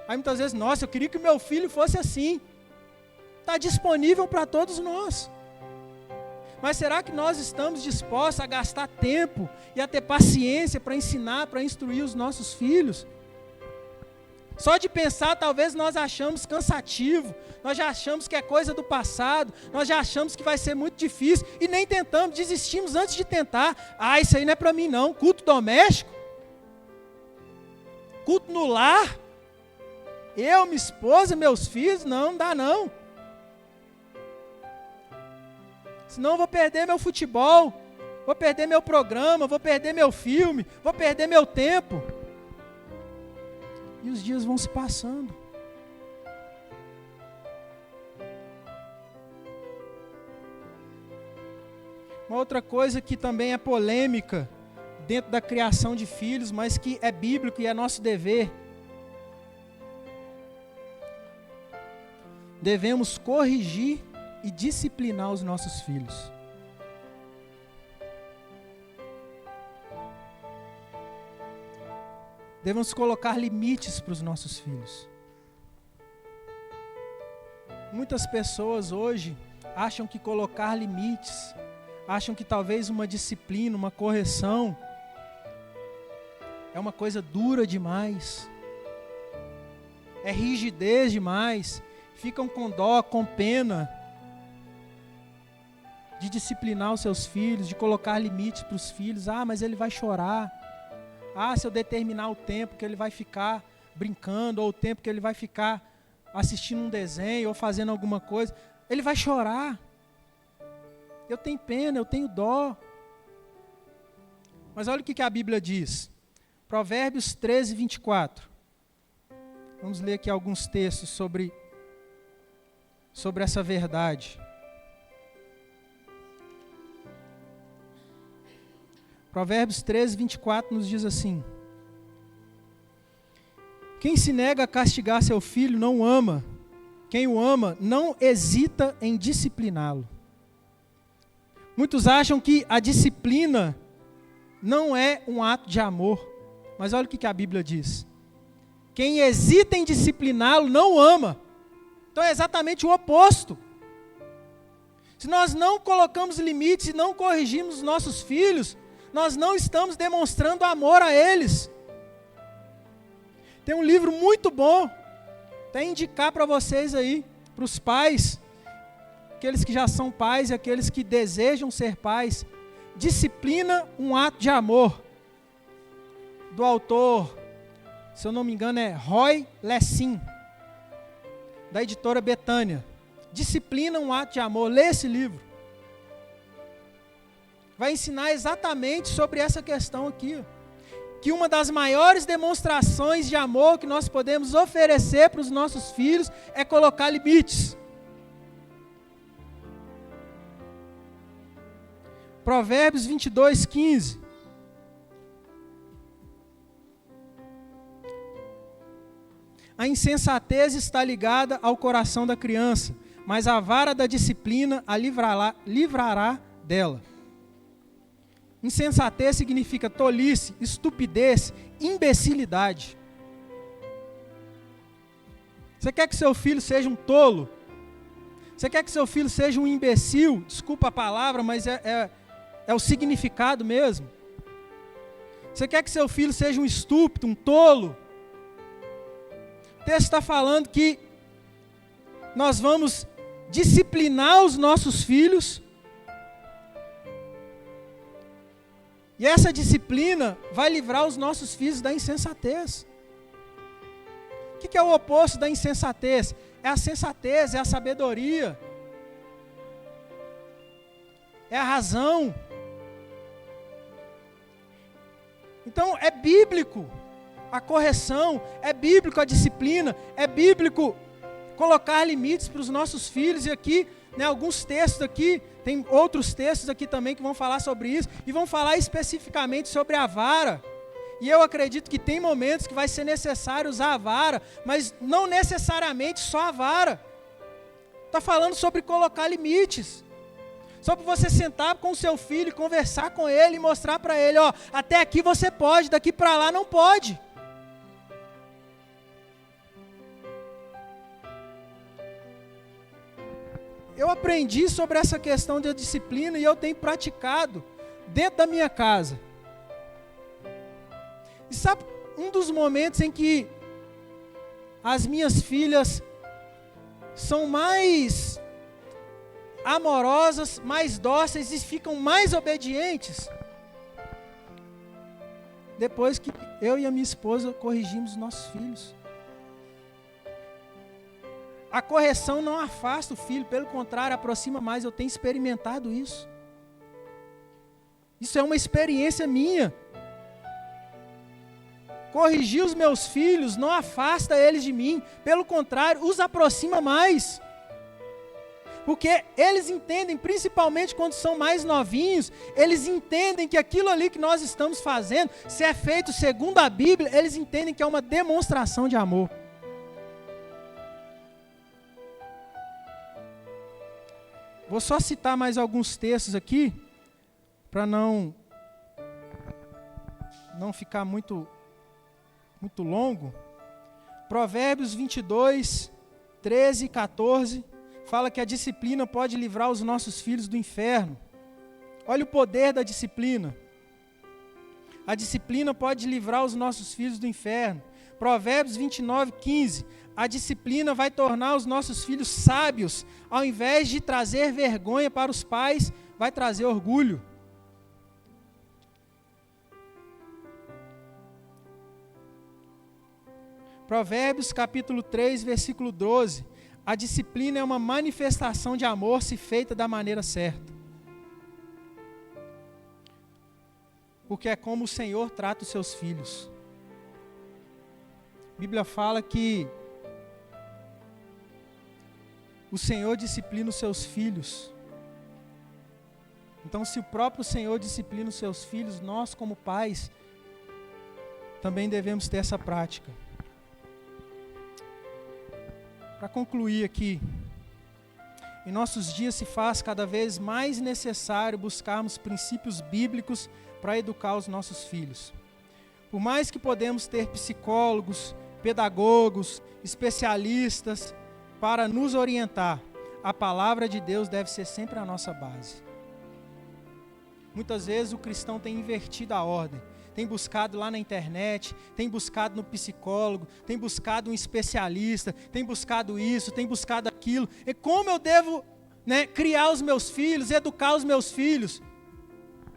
Aí muitas vezes, nossa, eu queria que o meu filho fosse assim. Está disponível para todos nós. Mas será que nós estamos dispostos a gastar tempo e a ter paciência para ensinar, para instruir os nossos filhos? Só de pensar, talvez nós achamos cansativo, nós já achamos que é coisa do passado, nós já achamos que vai ser muito difícil e nem tentamos, desistimos antes de tentar. Ah, isso aí não é para mim não. Culto doméstico? Culto no lar? Eu, minha esposa, meus filhos? Não dá não. Senão eu vou perder meu futebol, vou perder meu programa, vou perder meu filme, vou perder meu tempo. E os dias vão se passando. Uma outra coisa que também é polêmica dentro da criação de filhos, mas que é bíblico e é nosso dever. Devemos corrigir e disciplinar os nossos filhos. Devemos colocar limites para os nossos filhos. Muitas pessoas hoje acham que colocar limites, acham que talvez uma disciplina, uma correção, é uma coisa dura demais, é rigidez demais, ficam com dó, com pena de disciplinar os seus filhos, de colocar limites para os filhos. Ah, mas ele vai chorar. Ah, se eu determinar o tempo que ele vai ficar brincando, ou o tempo que ele vai ficar assistindo um desenho, ou fazendo alguma coisa, ele vai chorar. Eu tenho pena, eu tenho dó. Mas olha o que a Bíblia diz. Provérbios 13, 24. Vamos ler aqui alguns textos sobre essa verdade. Provérbios 13, 24 nos diz assim: quem se nega a castigar seu filho não o ama. Quem o ama não hesita em discipliná-lo. Muitos acham que a disciplina não é um ato de amor. Mas olha o que a Bíblia diz. Quem hesita em discipliná-lo não o ama. Então é exatamente o oposto. Se nós não colocamos limites e não corrigimos os nossos filhos, nós não estamos demonstrando amor a eles. Tem um livro muito bom, até indicar para vocês aí, para os pais, aqueles que já são pais e aqueles que desejam ser pais. Disciplina, um ato de amor, do autor, se eu não me engano é Roy Lessing, da editora Betânia. Disciplina, um ato de amor. Lê esse livro. Vai ensinar exatamente sobre essa questão aqui. Que uma das maiores demonstrações de amor que nós podemos oferecer para os nossos filhos é colocar limites. Provérbios 22, 15. A insensatez está ligada ao coração da criança, mas a vara da disciplina a livrará dela. Insensatez significa tolice, estupidez, imbecilidade. Você quer que seu filho seja um tolo? Você quer que seu filho seja um imbecil? Desculpa a palavra, mas é o significado mesmo. Você quer que seu filho seja um estúpido, um tolo? O texto está falando que nós vamos disciplinar os nossos filhos. E essa disciplina vai livrar os nossos filhos da insensatez. O que é o oposto da insensatez? É a sensatez, é a sabedoria. É a razão. Então é bíblico a correção, é bíblico a disciplina, é bíblico colocar limites para os nossos filhos. E aqui, alguns textos aqui, tem outros textos aqui também que vão falar sobre isso, e vão falar especificamente sobre a vara. E eu acredito que tem momentos que vai ser necessário usar a vara, mas não necessariamente só a vara. Está falando sobre colocar limites. Sobre você sentar com o seu filho, conversar com ele e mostrar para ele, até aqui você pode, daqui para lá não pode. Eu aprendi sobre essa questão da disciplina e eu tenho praticado dentro da minha casa. E sabe, um dos momentos em que as minhas filhas são mais amorosas, mais dóceis e ficam mais obedientes? Depois que eu e a minha esposa corrigimos os nossos filhos. A correção não afasta o filho, pelo contrário, aproxima mais. Eu tenho experimentado isso. Isso é uma experiência minha. Corrigir os meus filhos não afasta eles de mim, pelo contrário, os aproxima mais. Porque eles entendem, principalmente quando são mais novinhos, eles entendem que aquilo ali que nós estamos fazendo, se é feito segundo a Bíblia, eles entendem que é uma demonstração de amor. Vou só citar mais alguns textos aqui, para não ficar muito longo. Provérbios 22, 13 e 14, fala que a disciplina pode livrar os nossos filhos do inferno. Olha o poder da disciplina. A disciplina pode livrar os nossos filhos do inferno. Provérbios 29, 15, a disciplina vai tornar os nossos filhos sábios, ao invés de trazer vergonha para os pais, vai trazer orgulho. Provérbios capítulo 3, versículo 12. A disciplina é uma manifestação de amor se feita da maneira certa. Porque é como o Senhor trata os seus filhos. A Bíblia fala que o Senhor disciplina os seus filhos. Então, se o próprio Senhor disciplina os seus filhos, nós como pais também devemos ter essa prática. Para concluir aqui, em nossos dias se faz cada vez mais necessário buscarmos princípios bíblicos para educar os nossos filhos. Por mais que podemos ter psicólogos, pedagogos, especialistas para nos orientar, a palavra de Deus deve ser sempre a nossa base. Muitas vezes o cristão tem invertido a ordem. Tem buscado lá na internet, tem buscado no psicólogo, tem buscado um especialista, tem buscado isso, tem buscado aquilo. E como eu devo, criar os meus filhos, educar os meus filhos?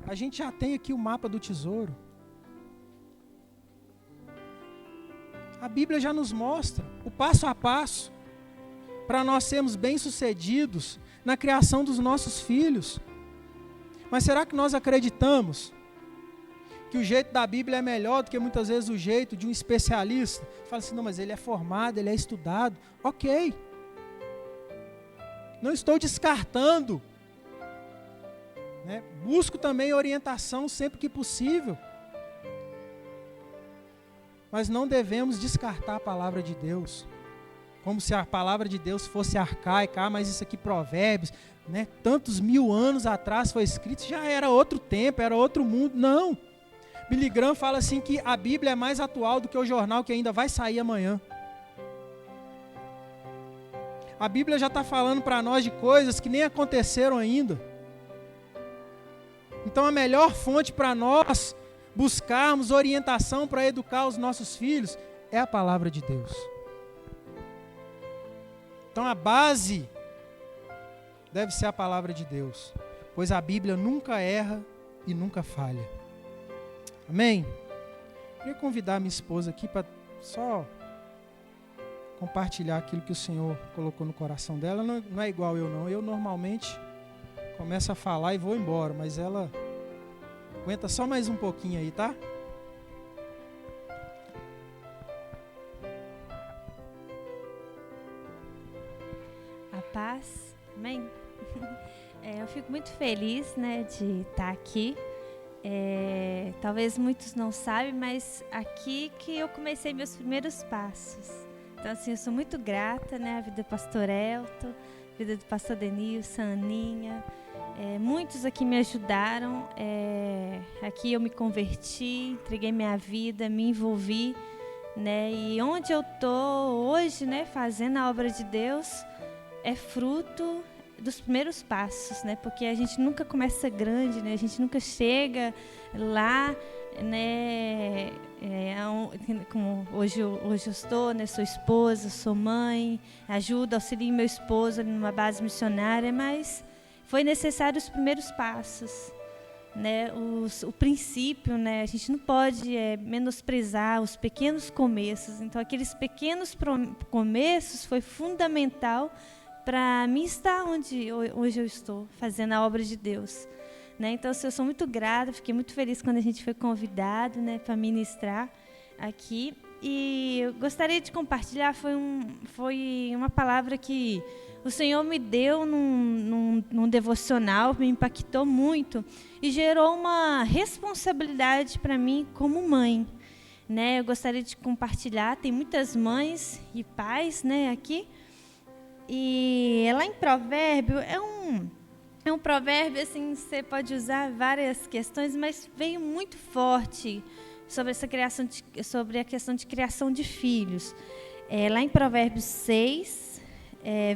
A gente já tem aqui o mapa do tesouro. A Bíblia já nos mostra o passo a passo para nós sermos bem-sucedidos na criação dos nossos filhos. Mas será que nós acreditamos que o jeito da Bíblia é melhor do que muitas vezes o jeito de um especialista? Fala assim, não, mas ele é formado, ele é estudado. Ok. Não estou descartando. Busco também orientação sempre que possível. mas não devemos descartar a palavra de Deus. Como se a palavra de Deus fosse arcaica, mas isso aqui Provérbios, né? Tantos 1000 anos atrás foi escrito, já era outro tempo, era outro mundo. Não. Billy Graham fala assim que a Bíblia é mais atual do que o jornal que ainda vai sair amanhã. A Bíblia já está falando para nós de coisas que nem aconteceram ainda. Então a melhor fonte para nós buscarmos orientação para educar os nossos filhos é a palavra de Deus. Então a base deve ser a palavra de Deus, pois a Bíblia nunca erra e nunca falha. Amém? Queria convidar minha esposa aqui para só compartilhar aquilo que o Senhor colocou no coração dela. Não é igual eu não. Eu normalmente começo a falar e vou embora, mas ela aguenta só mais um pouquinho aí, tá? A paz, amém? Eu fico muito feliz, né, de estar aqui. Talvez muitos não sabem, mas aqui que eu comecei meus primeiros passos. Então, assim, eu sou muito grata, né, à vida do pastor Elton, à vida do pastor Denilson, Aninha. Muitos aqui me ajudaram. Aqui eu me converti, entreguei minha vida, me envolvi, né, e onde eu estou hoje, né, fazendo a obra de Deus, é fruto dos primeiros passos, né? Porque a gente nunca começa grande, né? A gente nunca chega lá, né? Como hoje eu estou, né? Sou esposa, sou mãe, ajudo, auxilio meu esposo numa base missionária, mas foi necessário os primeiros passos, né? O princípio, né? A gente não pode menosprezar os pequenos começos. Então, aqueles pequenos começos foi fundamental para mim estar onde hoje eu estou, fazendo a obra de Deus, né? Então, assim, eu sou muito grata, fiquei muito feliz quando a gente foi convidado, né, para ministrar aqui. E eu gostaria de compartilhar, foi uma palavra que o Senhor me deu num devocional, me impactou muito e gerou uma responsabilidade para mim como mãe, né? Eu gostaria de compartilhar, tem muitas mães e pais, né, aqui. E lá em Provérbio, é um provérbio, assim, você pode usar várias questões, mas veio muito forte sobre sobre a questão de criação de filhos. Lá em Provérbios 6,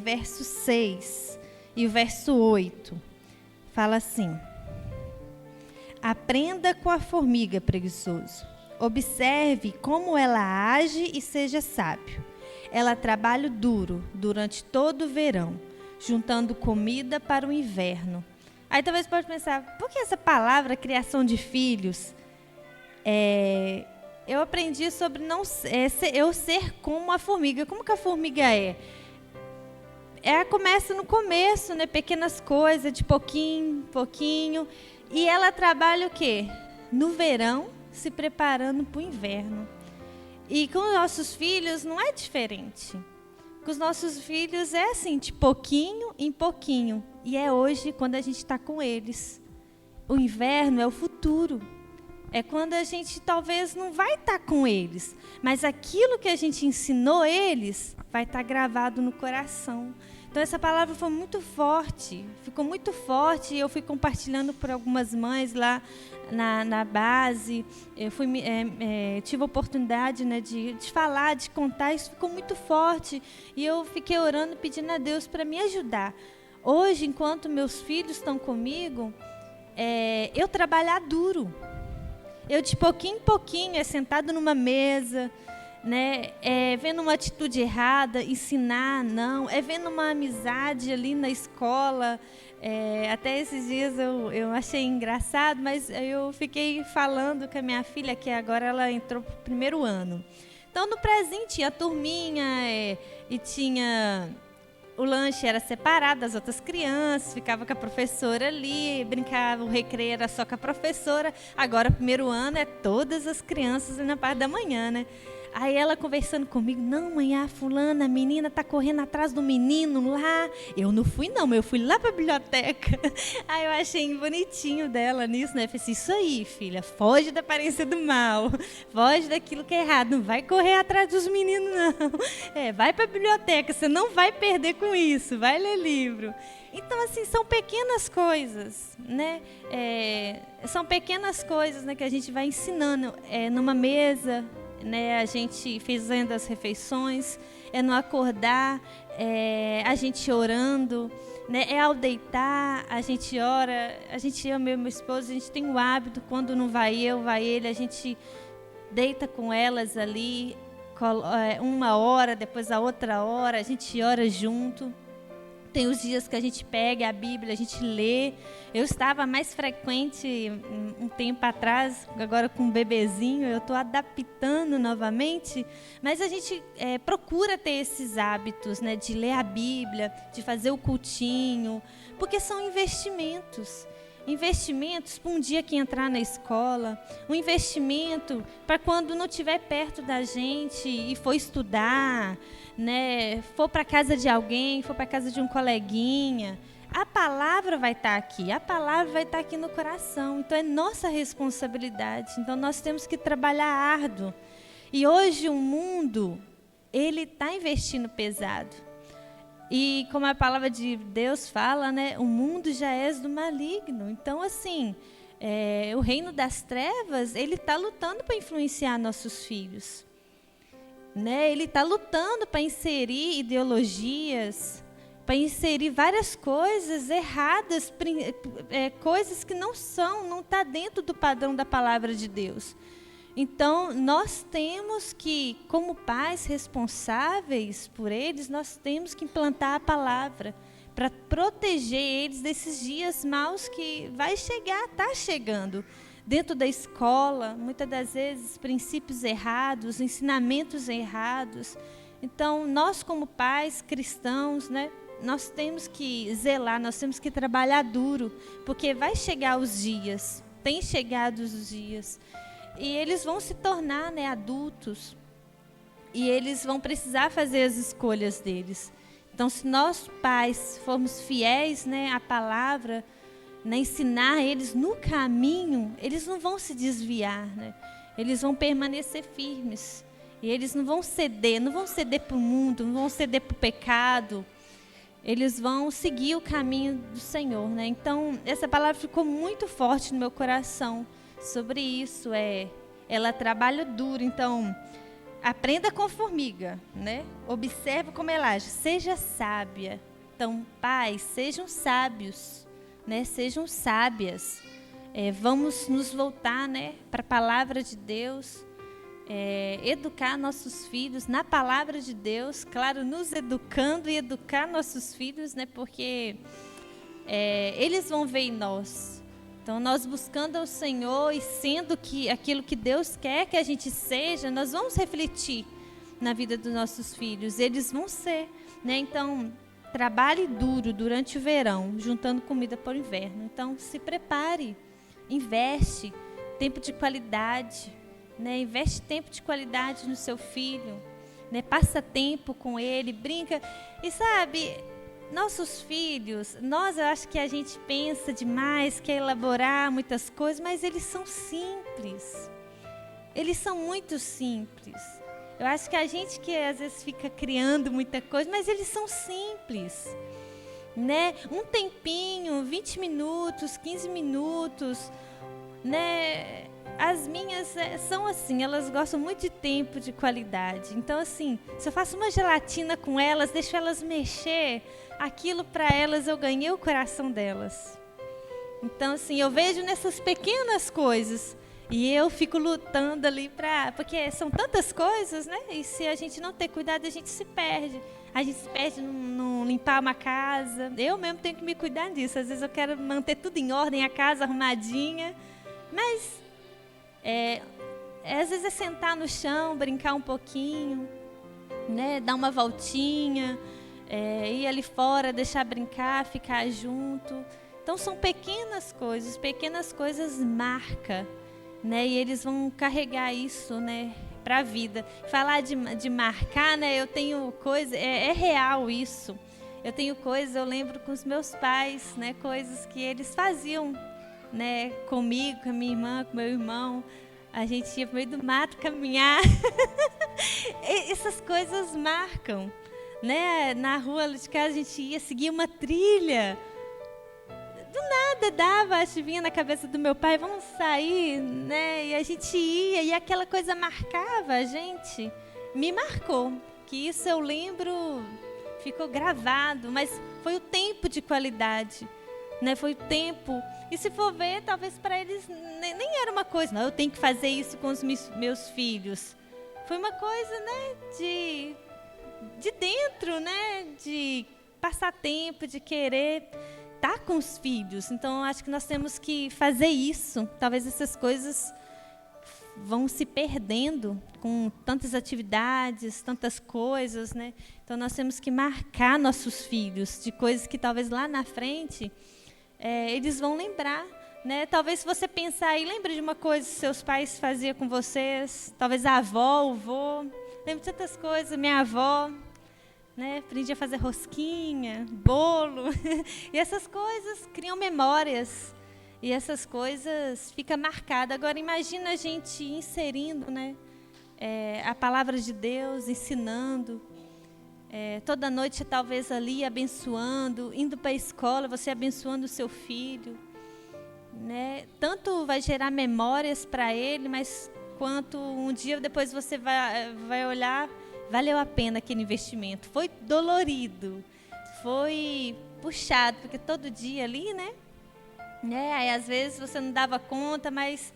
verso 6 e o verso 8, fala assim: aprenda com a formiga, preguiçoso. Observe como ela age e seja sábio. Ela trabalha duro durante todo o verão, juntando comida para o inverno. Aí talvez pode pensar, por que essa palavra criação de filhos? Eu aprendi sobre eu ser como a formiga. Como que a formiga é? Ela começa no começo, né? Pequenas coisas, de pouquinho, pouquinho. E ela trabalha o quê? No verão, se preparando para o inverno. E com os nossos filhos não é diferente. Com os nossos filhos é assim, de pouquinho em pouquinho. E é hoje quando a gente está com eles. O inverno é o futuro. É quando a gente talvez não vai estar com eles. Mas aquilo que a gente ensinou eles vai estar gravado no coração. Então essa palavra foi muito forte. Ficou muito forte. E eu fui compartilhando por algumas mães lá na base. Eu tive a oportunidade, né, de falar, de contar. Isso ficou muito forte. E eu fiquei orando, pedindo a Deus para me ajudar. Hoje, enquanto meus filhos estão comigo, eu trabalhar duro. Eu de pouquinho em pouquinho, sentado numa mesa, né, vendo uma atitude errada, ensinar, não. Vendo uma amizade ali na escola. Até esses dias eu achei engraçado, mas eu fiquei falando com a minha filha, que agora ela entrou para o 1º ano. Então, no prezinho tinha a turminha, e tinha... O lanche era separado das outras crianças, ficava com a professora ali, brincava, o recreio era só com a professora. Agora, 1º ano, todas as crianças na parte da manhã, né? Aí ela conversando comigo, não, mãe, a fulana, a menina tá correndo atrás do menino lá. Eu não fui não, eu fui lá pra biblioteca. Aí eu achei bonitinho dela nisso, né? Eu falei assim, isso aí, filha, foge da aparência do mal, foge daquilo que é errado, não vai correr atrás dos meninos não. Vai pra biblioteca, você não vai perder com isso, vai ler livro. Então, assim, são pequenas coisas, né? São pequenas coisas, né, que a gente vai ensinando numa mesa, né? A gente fazendo as refeições, no acordar, a gente orando, né? Ao deitar, a gente ora, eu e meu esposo, a gente tem o hábito, quando não vai eu, vai ele, a gente deita com elas ali, 1 hora, depois a outra hora, a gente ora junto. Tem os dias que a gente pega a Bíblia, a gente lê. Eu estava mais frequente um tempo atrás, agora com um bebezinho, eu estou adaptando novamente. Mas a gente procura ter esses hábitos, né, de ler a Bíblia, de fazer o cultinho, porque são investimentos. Investimentos para um dia que entrar na escola, um investimento para quando não estiver perto da gente e for estudar, né, for para a casa de alguém, for para a casa de um coleguinha, a palavra vai estar aqui, a palavra vai estar aqui no coração. Então é nossa responsabilidade, então nós temos que trabalhar árduo. E hoje o mundo, ele está investindo pesado. E como a palavra de Deus fala, né, o mundo já é do maligno. Então, assim, o reino das trevas, ele está lutando para influenciar nossos filhos. Né? Ele está lutando para inserir ideologias, para inserir várias coisas erradas, coisas que não está dentro do padrão da palavra de Deus. Então, nós temos que, como pais responsáveis por eles, nós temos que implantar a palavra para proteger eles desses dias maus que está chegando. Dentro da escola, muitas das vezes, princípios errados, ensinamentos errados. Então, nós como pais cristãos, né, nós temos que zelar, nós temos que trabalhar duro, porque vai chegar os dias, tem chegado os dias. E eles vão se tornar, né, adultos. E eles vão precisar fazer as escolhas deles. Então, se nós, pais, formos fiéis, né, à palavra, né, ensinar eles no caminho, eles não vão se desviar. Né? Eles vão permanecer firmes. E eles não vão ceder para o mundo, não vão ceder para o pecado. Eles vão seguir o caminho do Senhor. Né? Então, essa palavra ficou muito forte no meu coração. Sobre isso, ela trabalha duro, então aprenda com formiga, né? Observe como ela age, seja sábia. Então, pais, sejam sábios, né? Sejam sábias. Vamos nos voltar, né, para a palavra de Deus, educar nossos filhos na palavra de Deus, claro, nos educando e educar nossos filhos, né? Porque eles vão ver em nós. Então, nós buscando ao Senhor e sendo aquilo que Deus quer que a gente seja, nós vamos refletir na vida dos nossos filhos. Eles vão ser, né? Então, trabalhe duro durante o verão, juntando comida para o inverno. Então, se prepare, investe tempo de qualidade, né? Investe tempo de qualidade no seu filho, né? Passa tempo com ele, brinca. E sabe, nossos filhos, eu acho que a gente pensa demais, quer elaborar muitas coisas, mas eles são simples. Eles são muito simples. Eu acho que a gente que às vezes fica criando muita coisa, mas eles são simples. Né? Um tempinho, 20 minutos, 15 minutos, né? As minhas são assim, elas gostam muito de tempo de qualidade. Então, assim, se eu faço uma gelatina com elas, deixo elas mexer, aquilo para elas eu ganhei o coração delas. Então, assim, eu vejo nessas pequenas coisas e eu fico lutando ali porque são tantas coisas, né? E se a gente não ter cuidado, a gente se perde. A gente se perde no limpar uma casa. Eu mesmo tenho que me cuidar disso. Às vezes eu quero manter tudo em ordem, a casa arrumadinha, mas às vezes é sentar no chão, brincar um pouquinho, né? Dar uma voltinha, ir ali fora, deixar brincar, ficar junto. Então são pequenas coisas marcam, né? E eles vão carregar isso, né, para a vida. Falar de marcar, né? Eu tenho coisa, é real isso. Eu tenho coisas, eu lembro com os meus pais, né? Coisas que eles faziam, né? Comigo, com a minha irmã, com meu irmão. A gente ia pro meio do mato caminhar. Essas coisas marcam, né? Na rua de casa a gente ia seguir uma trilha. Do nada dava, acho que vinha na cabeça do meu pai, vamos sair, né? E a gente ia, e aquela coisa marcava a gente. Me marcou, que isso eu lembro, ficou gravado, mas foi o tempo de qualidade, né? Foi o tempo. E se for ver, talvez para eles nem era uma coisa, não, eu tenho que fazer isso com os meus filhos. Foi uma coisa, né, de dentro, né? De passar tempo, de querer estar com os filhos. Então, acho que nós temos que fazer isso. Talvez essas coisas vão se perdendo com tantas atividades, tantas coisas, né? Então, nós temos que marcar nossos filhos de coisas que talvez lá na frente eles vão lembrar, né? Talvez se você pensar aí, lembre de uma coisa que seus pais faziam com vocês, talvez a avó, o vô, lembro de tantas coisas, minha avó, né? Aprendi a fazer rosquinha, bolo, e essas coisas criam memórias, e essas coisas ficam marcadas. Agora, imagina a gente inserindo, né? A palavra de Deus, ensinando, toda noite talvez ali abençoando, indo para a escola, você abençoando o seu filho, né? Tanto vai gerar memórias para ele, mas quanto um dia depois você vai olhar, valeu a pena aquele investimento. Foi dolorido, foi puxado, porque todo dia ali, né? Aí às vezes você não dava conta, mas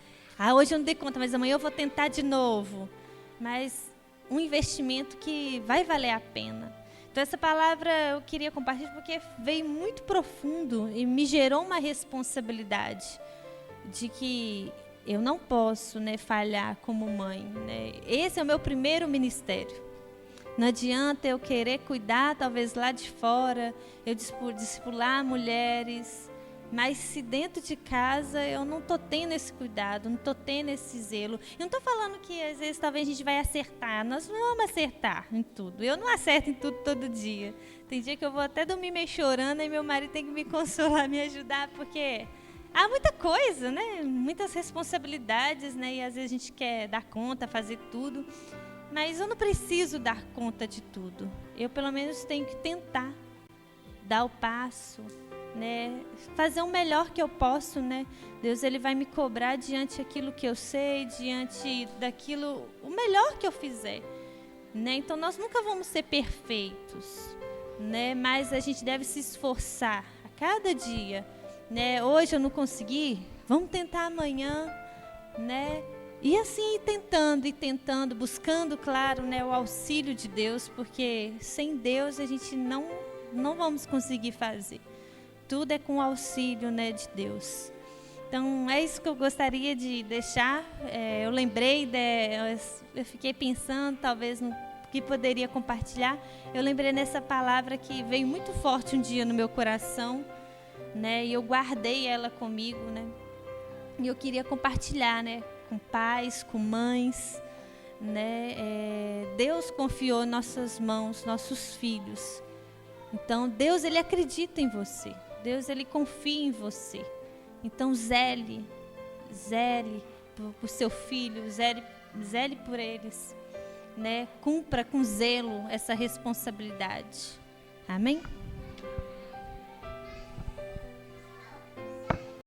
hoje eu não dei conta, mas amanhã eu vou tentar de novo. Mas um investimento que vai valer a pena. Então essa palavra eu queria compartilhar porque veio muito profundo e me gerou uma responsabilidade de que eu não posso, né, falhar como mãe, né? Esse é o meu primeiro ministério. Não adianta eu querer cuidar, talvez lá de fora, eu discipular mulheres, mas se dentro de casa eu não estou tendo esse cuidado, não estou tendo esse zelo. Eu não estou falando que às vezes talvez a gente vai acertar, nós não vamos acertar em tudo. Eu não acerto em tudo todo dia. Tem dia que eu vou até dormir meio chorando e meu marido tem que me consolar, me ajudar, porque há muita coisa, né? Muitas responsabilidades, né? E às vezes a gente quer dar conta, fazer tudo. Mas eu não preciso dar conta de tudo. Eu, pelo menos, tenho que tentar dar o passo, né? Fazer o melhor que eu posso, né? Deus, ele vai me cobrar diante daquilo que eu sei, diante daquilo, o melhor que eu fizer, né? Então, nós nunca vamos ser perfeitos, né? Mas a gente deve se esforçar a cada dia, né? Hoje eu não consegui, vamos tentar amanhã, né? E assim, ir tentando, buscando, claro, né, o auxílio de Deus, porque sem Deus a gente não vamos conseguir fazer. Tudo é com o auxílio, né, de Deus. Então, é isso que eu gostaria de deixar. Eu lembrei, eu fiquei pensando, talvez, no que poderia compartilhar. Eu lembrei nessa palavra que veio muito forte um dia no meu coração, né, e eu guardei ela comigo, né, e eu queria compartilhar, né, com pais, com mães, né? Deus confiou em nossas mãos, nossos filhos. Então, Deus, ele acredita em você. Deus, ele confia em você. Então, zele por seu filho, zele por eles, né? Cumpra com zelo essa responsabilidade. Amém?